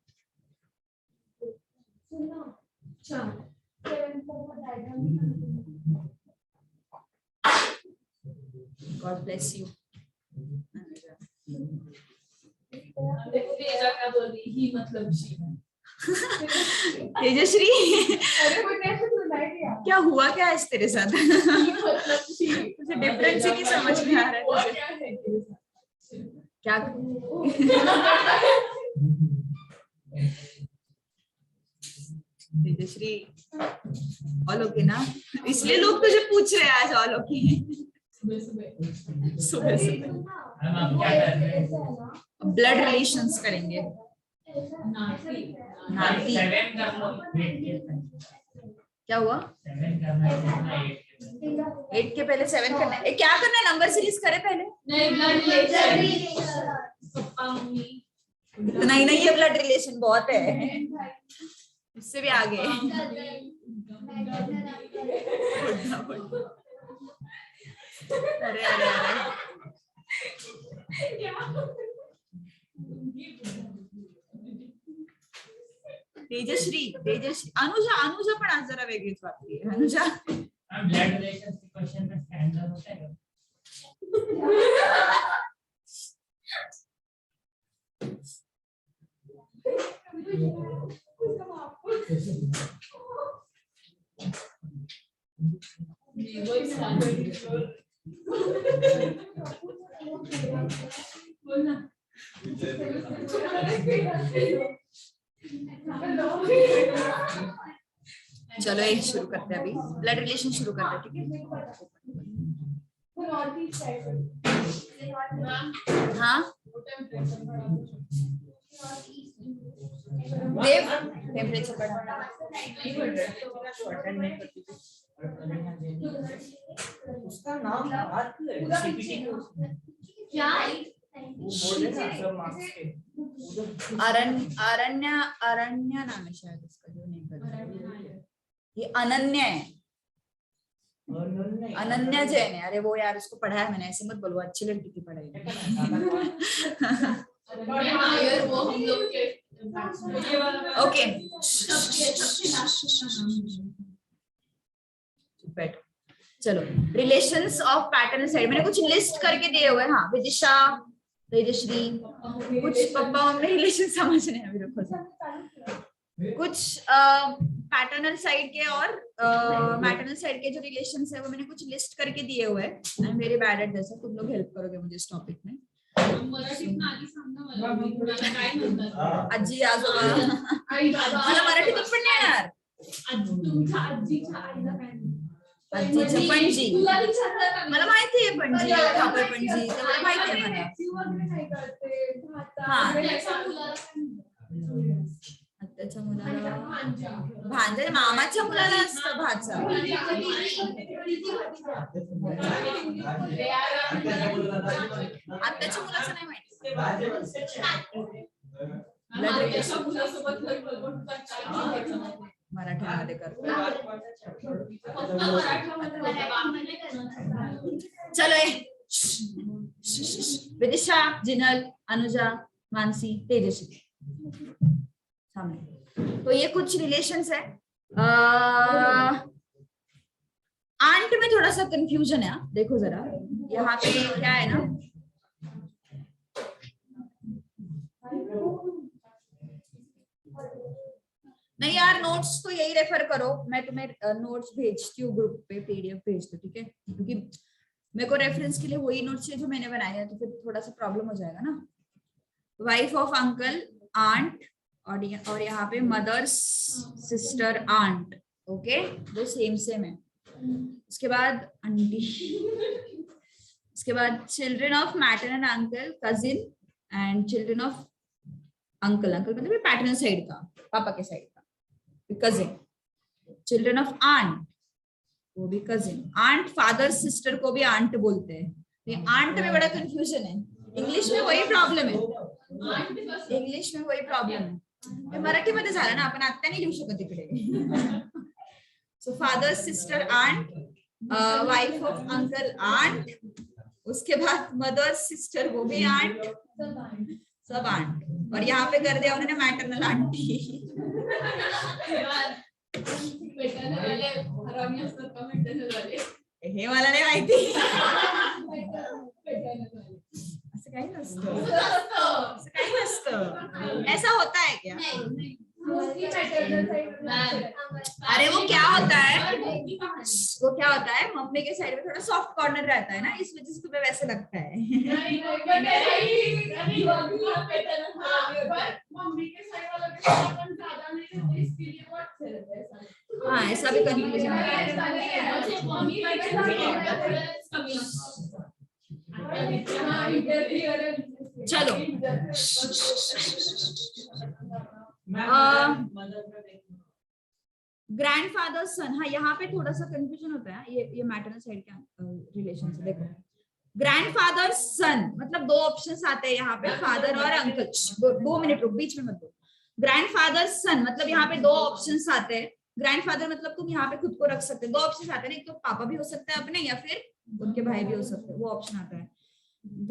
God bless you। ही मतलब तेजश्री क्या हुआ, क्या है तेरे साथ? तुझे डिफरेंस ही नहीं समझ में आ रहा है क्या? तेजश्री ऑल ओके ना? इसलिए लोग तुझे पूछ रहे हैं आज ऑल ओके। सुबह सुबह ब्लड रिलेशंस करेंगे। नाती क्या हुआ? 8 के पहले 7 करना है। क्या करना है? नंबर सीरीज करे पहले? नहीं नहीं, ये ब्लड रिलेशन बहुत है, उससे भी आगे। अरे अरे अरे तेजश्री अनुजा अनुजा पण आज जरा वेगळीच वाटते. अनुजा ब्लड रिलेशन क्वेश्चन में स्कैंडल होता है. चलो एक शुरू करते हैं अभी. ब्लड रिलेशन शुरू करते हैं, ठीक है. हाँ देव टेम्परेचर बढ़ा. उसका नाम अरण्य अरण्य नाम है शायद इसका, जो नहीं पता. ये अनन्या है, अनन्या जैन है. अरे वो यार उसको पढ़ाया मैंने, ऐसे मत बोलो, अच्छी लड़की की पढ़ाई. ओके बैठ. चलो रिलेशंस ऑफ पैटर्न साइड मैंने कुछ लिस्ट करके दिए हुए. हाँ विदिशा तेजश्री कुछ पापा मम्मी रिलेशन समझने हैं मेरे को. कुछ पैटर्नल साइड के और मैटरनल साइड के जो रिलेशंस है वो मैंने कुछ लिस्ट करके दिए हुए हैं. I am very bad at this. तुम लोग हेल्प करोगे मुझे इस टॉपिक में. आजी आजोबा मला मराठीतून पण नाही येणार. आजीचं पणजी मला माहिती आहे. पणजी थापय पणजी तर मला माहिती आहे मला. हा आत्याच्या मुलाला भांजा, मामाच्या मुलाला असतं भाचा. आत्याच्या मुलाचं नाही माहिती. मराठीमध्ये करतो. चलो विदिशा जिनल अनुजा मानसी तेजस्वी सामने. तो ये कुछ रिलेशंस है. आंट में थोड़ा सा कंफ्यूजन है. देखो जरा यहाँ पे क्या है ना, नहीं यार नोट्स तो यही रेफर करो. मैं तुम्हें नोट्स भेजती हूँ ग्रुप पे, पीडीएफ भेज दो, ठीक है. क्योंकि मेरे को रेफरेंस के लिए वही नोट्स है जो मैंने बनाए हैं, तो फिर थोड़ा सा प्रॉब्लम हो जाएगा ना. वाइफ ऑफ अंकल आंट और यहाँ पे मदर्स सिस्टर आंट. ओके वो सेम सेम है. उसके बाद आंटी. उसके बाद children of maternal uncle cousin and children of uncle. Uncle मतलब पैटर्नल साइड का, पापा के साइड का कजिन. चिल्ड्रन ऑफ आंट वो भी कजिन. आंट फादर सिस्टर को भी आंट बोलते हैं. ये आंट में बड़ा कंफ्यूजन है. इंग्लिश में वही प्रॉब्लेम है. इंग्लिश में वही प्रॉब्लेम है. मराठीमध्ये झालं ना, आपण आत्ता नाही लिहू शकत इकडे. So father sister aunt, wife of uncle aunt. उसके बाद मदर सिस्टर वो भी आंट, सब आंट. और यहाँ पे कर दिया उन्होंने मैटरनल आंटी. हे मला नाही माहिती. असं काही नसतं. असं काही नसतं. ऐसा होता है क्या? अरे वो क्या होता है, वो क्या होता है, मम्मी के साइड में थोड़ा सॉफ्ट कॉर्नर रहता है ना, इस वजह से तुम्हें वैसे लगता है. हाँ ऐसा भी कंफ्यूजन होता है. चलो ग्रैंडफादर सन. हाँ यहाँ पे थोड़ा सा कंफ्यूजन होता है. ये मैटरनल साइड का रिलेशन से. देखो ग्रैंडफादर सन मतलब दो ऑप्शंस आते हैं यहाँ पे, फादर और अंकल. 2 मिनट रुक, बीच में मत दो. ग्रैंडफादर सन मतलब यहाँ पे 2 ऑप्शंस आते हैं. ग्रैंडफादर मतलब तुम यहाँ पे खुद को रख सकते हो. 2 ऑप्शंस आते हैं, एक तो पापा भी हो सकते हैं अपने, या फिर उनके भाई भी हो सकते हैं. वो ऑप्शन आता है.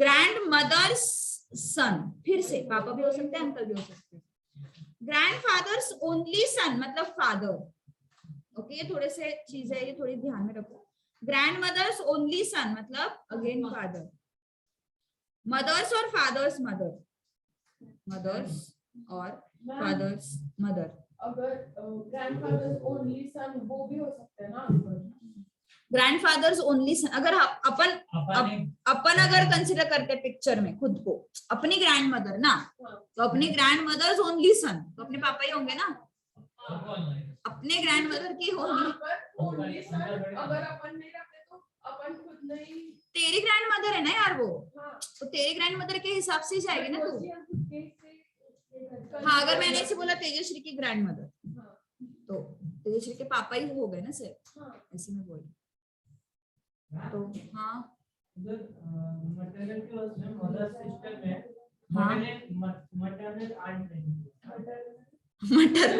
ग्रैंड मदर सन, फिर से पापा भी हो सकते हैं अंकल भी हो सकते हैं. ग्रैंडफादर्स ओनली सन मतलब फादर। ओके, ये थोड़े से चीज है, ये थोड़ी ध्यान में रखो। ग्रैंड मदर्स ओनली सन मतलब अगेन फादर। मदर्स और फादर्स मदर, मदर्स और फादर्स मदर। अगर ग्रैंडफादर्स ओनली सन वो भी हो सकता है ना। ग्रैंडफादर्स ओनली सन, अगर अपन अगर कंसिडर करते पिक्चर में खुद को अपनी ग्रैंड मदर ना, तो अपनी ग्रैंड मदर्स ओनली सन तो अपने पापा ही होंगे ना, अपने ग्रैंड मदर की होंगी। अगर अपन नहीं रखते तो अपन खुद नहीं। तेरी ग्रैंड मदर है ना यार वो, हाँ, तो तेरी ग्रैंड मदर के हिसाब से ही जाएगी ना तू। हाँ, हाँ, अगर मैंने ऐसे बोला तेजश्री की ग्रैंड मदर, तो तेजश्री के पापा ही हो गए ना सिर्फ, ऐसे में बोल। तो हाँ मटरनल के उसमें मदर सिस्टर में हाँ मटरनल आंट नहीं। मटर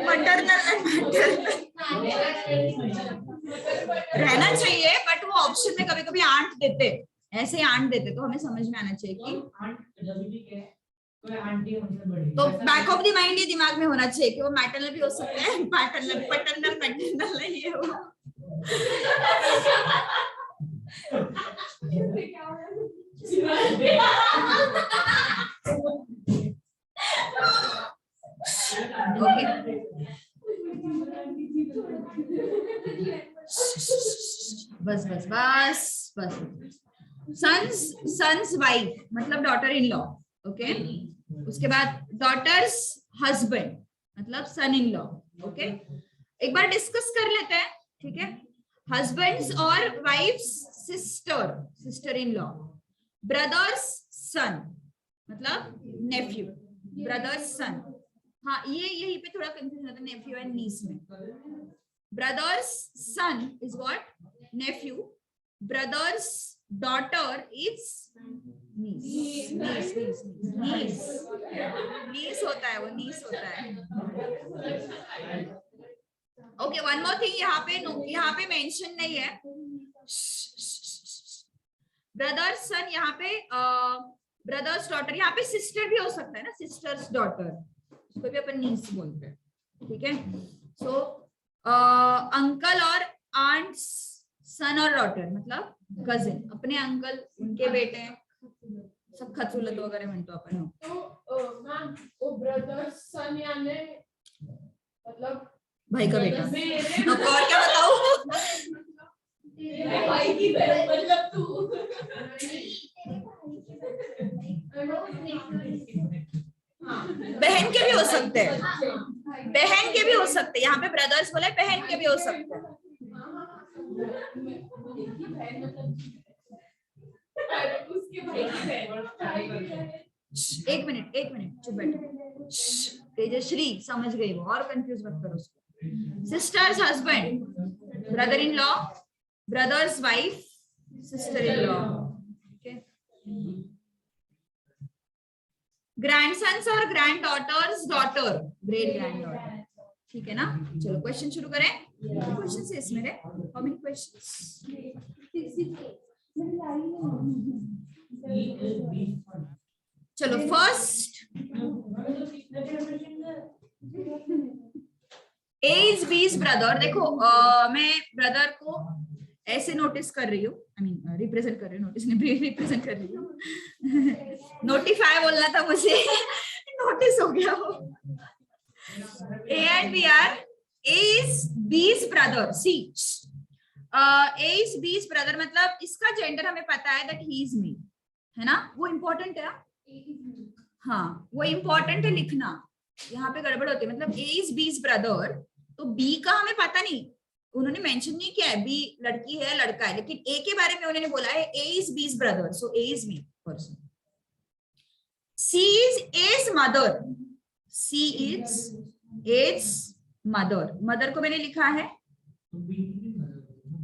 मटरनल रहना चाहिए, बट वो ऑप्शन में कभी कभी आंट देते, ऐसे आंट देते, तो हमें समझ में आना चाहिए कि तो बैक ऑफ द माइंड ये दिमाग में होना चाहिए कि वो मैटरनल भी हो सकता है, पैटर्नल पैटर्नल मैटरनल नहीं है वो। बस बस बस बस। सन्स वाइफ मतलब डॉटर इन लॉ। ओके, उसके बाद डॉटर्स हस्बैंड मतलब सन इन लॉ। ओके, एक बार डिस्कस कर लेते हैं, ठीक है। हस्बैंड्स और wife's sister in law. Brother's son मतलब नेफ्यू, ब्रदर्स सन। हाँ, ये यहीं पे थोड़ा कंफ्यूजन होता है नेफ्यू एंड नीस में। Brother's son is what nephew, brother's daughter is niece. Niece niece niece niece होता है, वो नीस होता है। ओके, वन मोर थिंग, यहाँ पे मेंशन नहीं है ब्रदर्स सन, यहाँ पे ब्रदर्स डॉटर, यहाँ पे सिस्टर भी हो सकता है ना, सिस्टर्स डॉटर, उसको भी अपन नीस बोलते हैं, ठीक है। सो अंकल और आंट्स सन और डॉटर मतलब कजिन, अपने अंकल उनके बेटे सब खचुलत वगैरह म्हणतो आपण। तो मैम वो ब्रदर्स सन यानी मतलब भाई का बेटा। नको, और क्या बताऊं? भाई की बहन मतलब तू। बहन के भी हो सकते हैं, बहन के भी हो सकते हैं, यहाँ पे ब्रदर्स बोले, बहन के भी हो सकते हैं। एक मिनट चुप बैठो। तेजश्री समझ गई वो, और कंफ्यूज मत करो उसको। Sister's husband, brother in law, brother's wife, sister in law. Grandsons और grand daughters daughter, great grand daughter, ठीक है ना। चलो क्वेश्चन शुरू करें। क्वेश्चन है इसमें, हाउ मेनी क्वेश्चंस? चलो first, A is B's brother. देखो मैं ब्रदर को ऐसे नोटिस कर रही हूँ, आई मीन रिप्रेजेंट कर रही हूँ, नोटिस नहीं, रिप्रेजेंट कर रही हूँ। नोटिफाई बोलना था मुझे, नोटिस हो गया वो। A and B are A is B's brother. C A is B's brother मतलब इसका जेंडर हमें पता है that he is me, है ना, वो इम्पोर्टेंट है। हाँ, वो इम्पोर्टेंट है लिखना, यहाँ पे गड़बड़ होती है। मतलब A is B's ब्रदर, तो B का हमें पता नहीं, उन्होंने मेंशन नहीं किया है B लड़की है लड़का है, लेकिन A के बारे में उन्होंने बोला है A is B's brother, so A is me person. C is A's mother, C is A's mother, mother को मैंने लिखा है,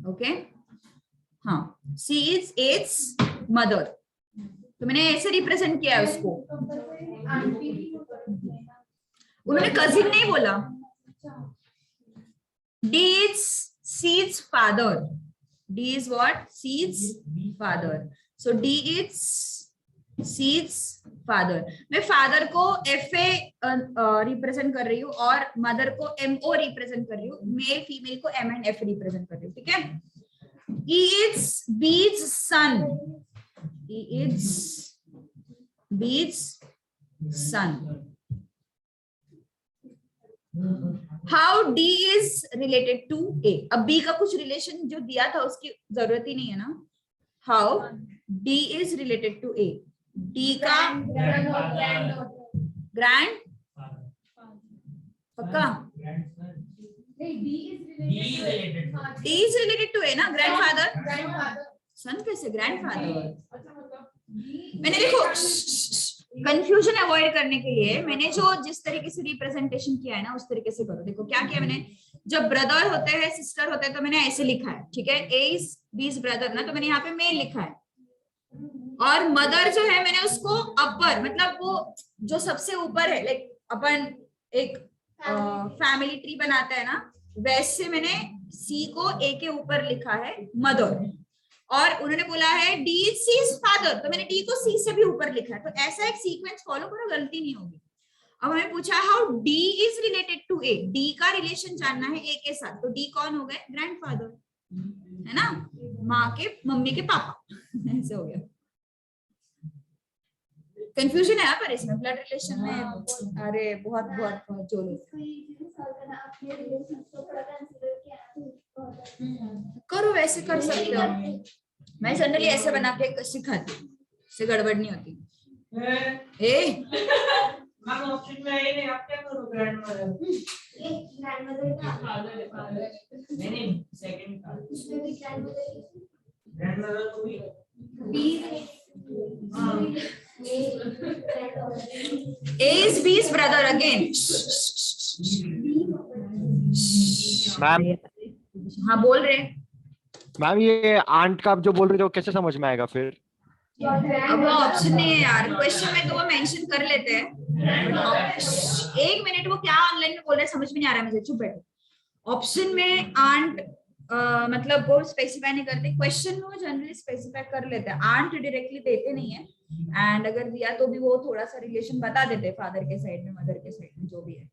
ओके। हाँ, C is A's mother, तो मैंने ऐसे रिप्रेजेंट किया है उसको। उन्होंने कजिन नहीं बोला। D is C's father, D is what? C's father. So D is C's father. मैं father को FA रिप्रेजेंट कर रही हूँ और mother को MO रिप्रेजेंट कर रही हूँ, मेल फीमेल को M and F रिप्रेजेंट कर रही हूँ, ठीक है? He is B's son. He is B's son. How D is related to A? अब B का कुछ रिलेशन जो दिया था उसकी जरूरत ही नहीं है ना. How D is related to A? D का ग्रैंड पक्का? D is related to A ना, ग्रैंडफादर. सन कैसे ग्रैंडफादर? मैंने देखो कंफ्यूजन अवॉइड करने के लिए मैंने जो जिस तरीके से रिप्रेजेंटेशन किया है ना उस तरीके से करो. देखो क्या किया मैंने, जब ब्रदर होते हैं सिस्टर होते हैं तो मैंने ऐसे लिखा है, ठीक है? A is B's ब्रदर ना, तो मैंने यहाँ पे मेल लिखा है. और मदर जो है मैंने उसको अपर, मतलब वो जो सबसे ऊपर है, लाइक अपन एक फैमिली ट्री बनाते हैं ना, वैसे मैंने C को A के ऊपर लिखा है मदर. और उन्होंने बोला है डी इज सीज फादर, तो मैंने डी को सी से भी ऊपर लिखा है. तो ऐसा एक सीक्वेंस फॉलो करो, गलती नहीं होगी. अब हमें पूछा how D is related to A. D का रिलेशन जानना है ए के साथ, तो डी कौन हो गए? ग्रैंडफादर, है ना, माँ के मम्मी के पापा. ऐसे हो गया. कंफ्यूजन है पर इसमें ब्लड रिलेशन में, अरे बहुत बहुत बहुत जो लोग करो वैसे कर सकते हो. मैं जनरली ऐसे बना के सिखाती हूँ, इससे गड़बड़ नहीं होती. मैम ऑप्शन में आई नहीं, आप क्या करो? ग्रैंडमदर नहीं, सेकंड का ग्रैंडमदर को भी A is B's brother again. Ma'am हाँ बोल रहे. मैम ये आंट का आप जो बोल रहे थे वो कैसे समझ में आएगा फिर? अब वो ऑप्शन नहीं है यार, क्वेश्चन में तो वो मेंशन कर लेते हैं. एक मिनट, वो क्या ऑनलाइन में बोल रहे हैं समझ में नहीं आ रहा है मुझे, चुप बैठो. ऑप्शन में आंट मतलब वो स्पेसिफाई नहीं करते, क्वेश्चन में वो जनरली स्पेसिफाई कर लेते हैं. आंट डायरेक्टली देते नहीं है, एंड अगर दिया तो भी वो थोड़ा सा रिलेशन बता देते हैं फादर के साइड में, मदर के साइड में, जो भी है.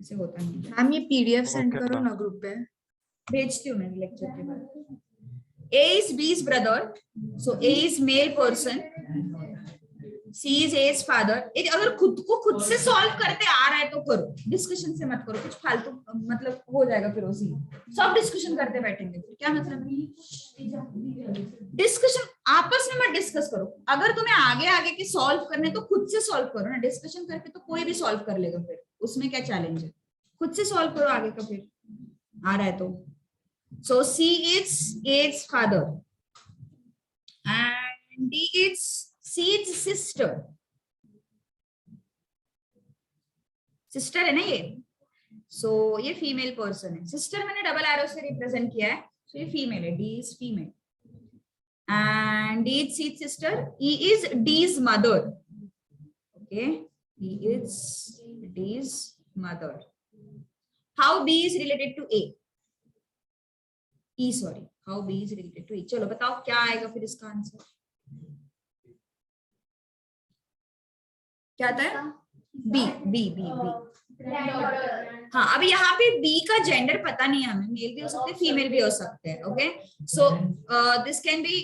ऐसे होता नहीं. मैम ये पीडीएफ सेंड Okay, करो ना ग्रुप पे. भेजती हूँ मैं लेक्चर के बाद. A is B's brother, so A is male person. C is A's father. अगर खुद को खुद से सॉल्व करते आ रहा है तो करो, डिस्कशन से मत करो. कुछ फालतू मतलब हो जाएगा फिर उसी सब डिस्कशन करते बैठेंगे, फिर क्या मतलब है? डिस्कशन आपस में मत डिस्कस करो. अगर तुम्हें आगे आगे के सॉल्व करने तो खुद से सॉल्व करो ना. डिस्कशन करके तो कोई भी सॉल्व कर लेगा, फिर उसमें क्या चैलेंज है? खुद से सॉल्व करो आगे का, फिर आ रहा है तो. So C is A's father and D is C's sister. Sister है ना ये, सो ये फीमेल पर्सन है. सिस्टर मैंने डबल एरो से रिप्रेजेंट किया है, सो ये फीमेल है. D is female and D is C's sister. E is D's mother. Okay, E is D's mother. How B is related to A. E, sorry, how B is related to E. चलो बताओ क्या आएगा फिर इसका answer. क्या आता है? B, B, B, B. हाँ, अभी यहाँ पे B का जेंडर पता नहीं है हमें, मेल भी हो सकते हैं, फीमेल भी हो सकते हैं. Okay, so this can be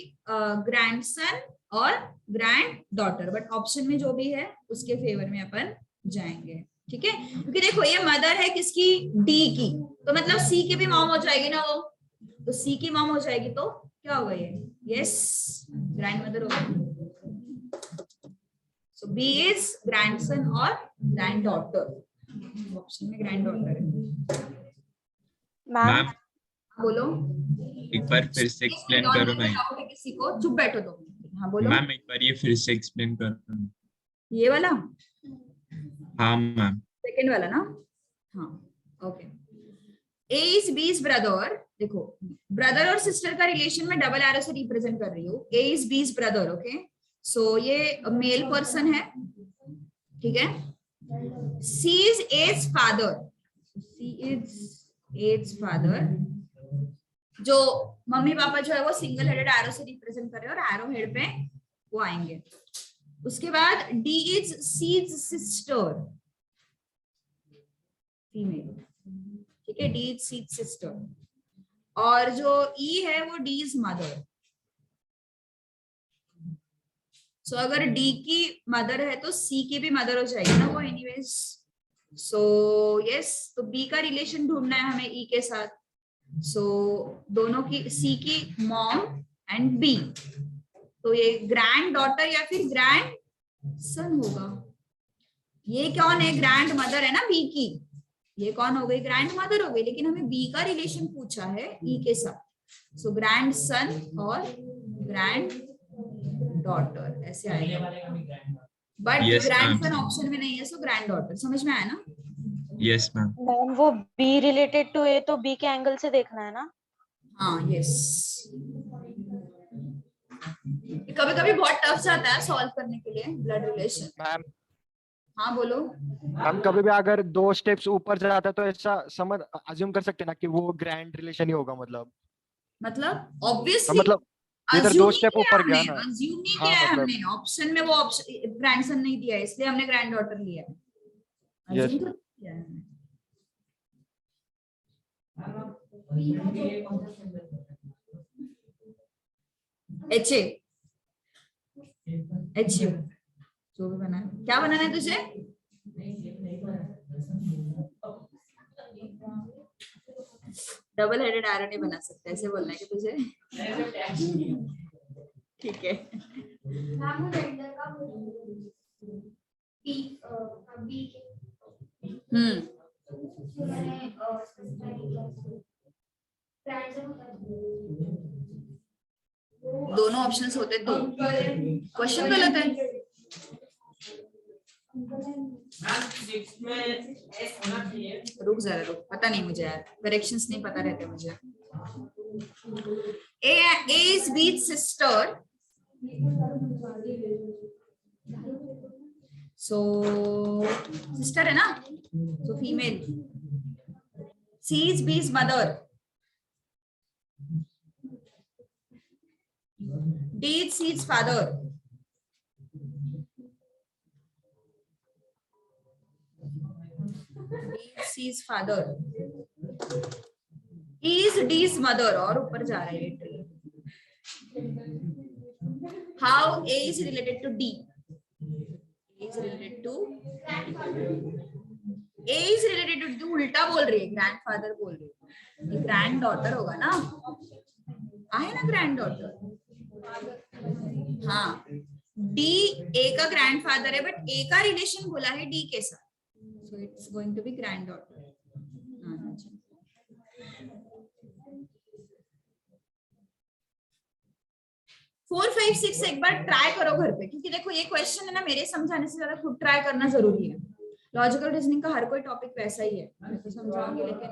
grandson और ग्रैंड डॉटर, बट ऑप्शन में जो भी है उसके फेवर में अपन जाएंगे. ठीक है, क्योंकि देखो ये मदर है किसकी? D की, तो मतलब C की भी मॉम हो जाएगी ना वो, तो C की मॉम हो जाएगी, तो क्या होगा ये? यस, ग्रैंड मदर होगा. सो B इज ग्रैंडसन और ग्रैंड डॉटर. ऑप्शन में ग्रैंड डॉटर है. मैम बोलो एक बार फिर से एक्सप्लेन करो ना. किसी को चुप बैठो दो. हाँ बोलो मैम, एक बार ये फिर से एक्सप्लेन करो. ये वाला, हाँ मैम, सेकंड वाला ना. हाँ okay. A is B's brother. देखो ब्रदर और सिस्टर का रिलेशन में डबल एरो से रिप्रेजेंट कर रही हूँ. A is B's brother. Okay, so ये मेल पर्सन है, ठीक है. C is A's father. C is A's father जो मम्मी पापा जो है वो सिंगल हेडेड एरो से रिप्रेजेंट कर रहे हैं और एरो हेड पे वो आएंगे। उसके बाद D is C's sister, female, ठीक है, डी इज सीज सिस्टर। और जो ई है वो डी इज मदर। सो अगर डी की मदर है तो सी की भी मदर हो जाएगी ना वो एनीवेज। सो यस, तो बी का रिलेशन ढूंढना है हमें ई के साथ। सो दोनों की, सी की मॉम एंड बी, तो ये ग्रैंड डॉटर या फिर ग्रैंड सन होगा। ये कौन है? ग्रैंड मदर है ना बी की, ये कौन हो गई? ग्रैंड मदर हो गई, लेकिन हमें बी का रिलेशन पूछा है ई के साथ। सो ग्रैंड सन और ग्रैंड डॉटर ऐसे पहले आएगा, वाले का भी grand but Yes, grand ma'am. Son option में नहीं है, सो ग्रैंड डॉटर। समझ में आया ना? Yes, ma'am. मैम वो बी रिलेटेड टू ए तो बी के एंगल से देखना है ना। हाँ यस, कभी कभी बहुत टफ जाता है सॉल्व करने के लिए ब्लड रिलेशन। मैम हाँ बोलो। हम कभी भी अगर 2 स्टेप्स ऊपर जाता है तो ऐसा समझ अज्यूम कर सकते हैं ना कि वो ग्रैंड रिलेशन ही होगा, मतलब ऑब्वियसली मतलब इधर 2 स्टेप ऊपर गया ना। अज्यूम नहीं हाँ, किया है मतलब- हमने, ऑप्शन में वो ऑप्शन ग्रैंडसन नहीं दिया है इसलिए हमने ग्रैंड डॉटर लिया है। Yes. Assume तो किया है हमने। एच ए एच यू जो भी बना है। क्या बनाना है तुझे? डबल हेडेड एरो नहीं बना सकता, ऐसे बोलना है कि तुझे। ठीक है, दोनों ऑप्शंस होते तो क्वेश्चन गलत है। रुक जरा रुक, पता नहीं मुझे यार, करेक्शंस नहीं पता रहते मुझे। A is B's sister, so sister है ना, so female. C is B's mother. D is C's father. D is C's father. E is D's mother, और ऊपर जा रहा है ये tree. How A is related to D? A is related to D, उल्टा बोल रही है, ग्रैंडफादर बोल रही है, ये ग्रैंड डॉटर होगा ना, आहे ना ग्रैंड डॉटर। हाँ, D A का ग्रैंडफादर है, बट A का रिलेशन बोला है D के साथ, so it's going to be grand daughter. 4, 5, 6 एक बार ट्राई करो घर पे, क्योंकि देखो ये क्वेश्चन है ना, मेरे समझाने से ज्यादा खुद ट्राई करना जरूरी है। लॉजिकल रीजनिंग का हर कोई टॉपिक वैसा ही है, मैं तो समझाऊंगी, लेकिन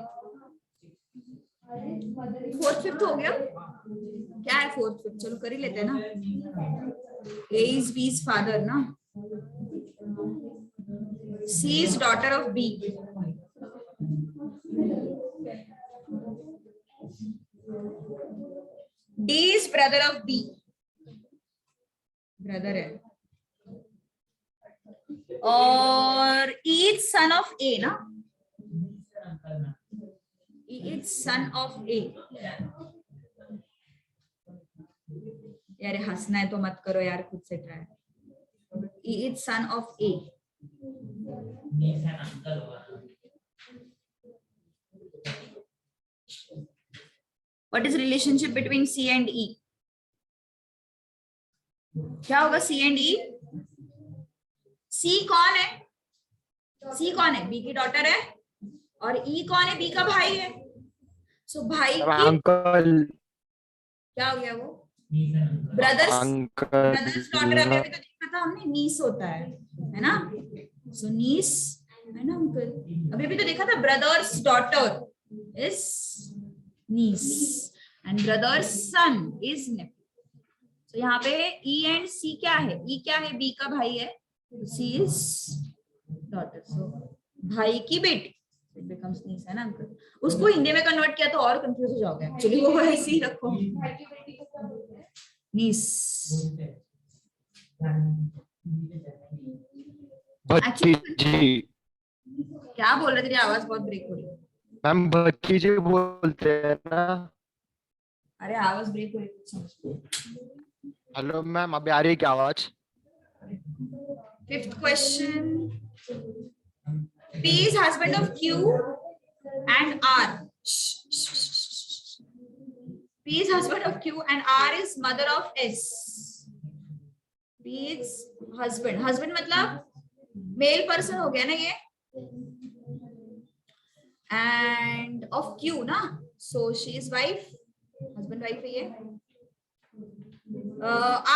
4th 5th हो गया क्या है? 4th 5th चलो कर ही लेते हैं ना। A is B's father ना, C is daughter of B, D is brother of B, brother है, और E is son of A ना, E is son of A। यार हंसना है तो मत करो यार, खुद से try. E is son of A। What is relationship between C and E? क्या होगा C and E? C कौन है? C कौन है? B की डॉटर है, और E कौन है? B का भाई है। सो भाई की अंकल, क्या हो गया वो? Brothers, brothers daughter. अभी अभी तो देखा था हमने, नीस होता है ना, सो नीस है ना अंकल। अभी अभी तो देखा था brother's daughter is niece and brother's son is nephew. तो यहाँ पे E एंड C क्या है? E क्या है? B का भाई है, C इज डॉटर, सो भाई की बेटी, इट बिकम्स नीस, है ना अंकल? उसको हिंदी में कन्वर्ट किया तो और कंफ्यूज हो जाओगे, एक्चुअली वो ऐसे ही रखो, भाई की बेटी को क्या बोलते हैं? नीस। भतीजी। क्या बोल रहे? तेरी आवाज बहुत ब्रेक हो रही है। मैम भतीजी बोलते हैं ना। अरे आवाज ब्रेक हो रही है, कुछ समझ। हेलो मैम, अभी आ रही है क्या आवाज? Fifth question. P is husband of Q and R. P is husband of Q and R is mother of S. P is husband. Husband मतलब मेल पर्सन हो गया ना ये, and of Q ना, so she is wife, husband wife है ये.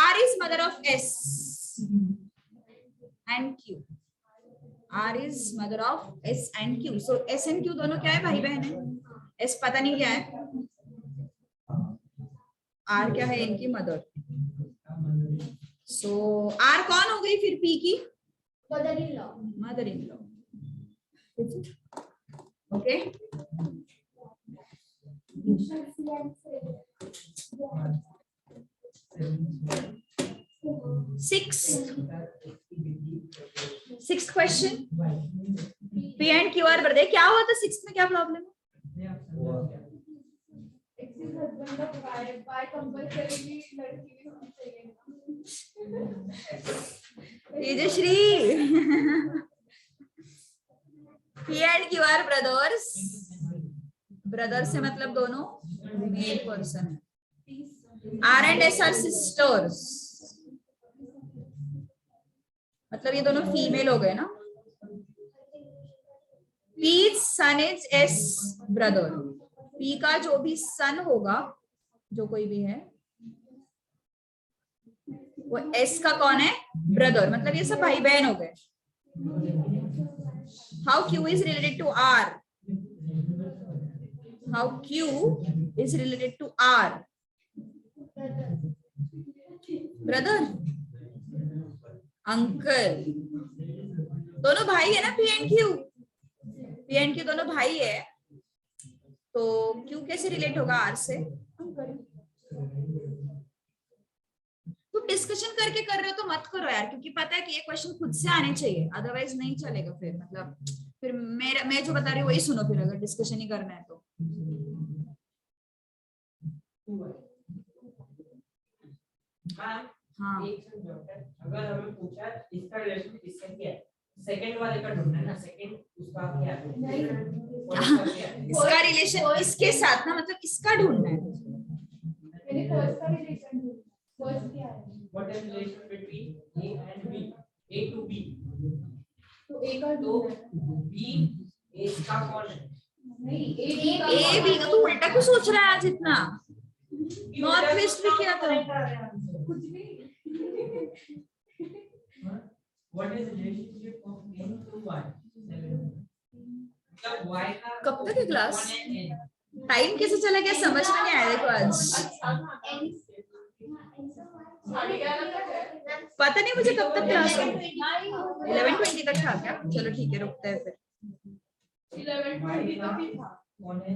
R is mother of S and Q. R is mother of S and Q. So S and Q दोनों क्या है? भाई बहन है. S पता नहीं क्या है. R क्या है? इनकी मदर. So R कौन हो गई फिर P की? Mother-in-law. Mother-in-law. Okay. Sixth question. P and Q are brother. क्या हुआ था सिक्स में? क्या प्रॉब्लम है? X is husband of Y. Y compulsorily लड़की भी होनी चाहिए ना. तेजश्री. P and Q are brothers. Brother से मतलब दोनों मेल पर्सन है. R and S are sisters. मतलब ये दोनों फीमेल हो गए ना. P's son is S brother. P का जो भी सन होगा, जो कोई भी है, वो S का कौन है? ब्रदर. मतलब ये सब भाई बहन हो गए. How Q is related to R? How Q is related to R? Brother, uncle. दोनों भाई है ना P and Q. P and Q दोनों भाई है, तो Q कैसे रिलेट होगा R से? तो डिस्कशन करके कर रहे हो तो मत करो यार, क्योंकि पता है कि ये क्वेश्चन खुद से आने चाहिए, अदरवाइज नहीं चलेगा. फिर मतलब फिर मैं जो बता रही हूँ वही सुनो फिर, अगर डिस्कशन ही करना है तो. हाँ, अगर हमें पूछा इसका रिलेशन किससे क्या है, सेकंड वाले का ढूंढना है ना. सेकंड उसका क्या है? इसका रिलेशन इसके साथ ना, मतलब इसका ढूंढना है. मैंने फर्स्ट का रिलेशन ढूंढा. फर्स्ट क्या है? What is relation between A and B? A to B. तो A का तो ढूंढना है. B A का कौन है? नहीं, ए बी का. तू उल्टा क्यों सोच रहा है आज इतना? नॉर्थ वेस्ट भी किया था. कुछ भी. What is relationship of N to Y? मतलब Y का कब तक है क्लास? कौन है N? टाइम कैसे चला गया समझ में नहीं आया. देखो आज पता नहीं मुझे कब तक क्लास है. 11:20 तक था क्या? चलो ठीक है, रुकते हैं फिर. 11:20 तक ही था. कौन है?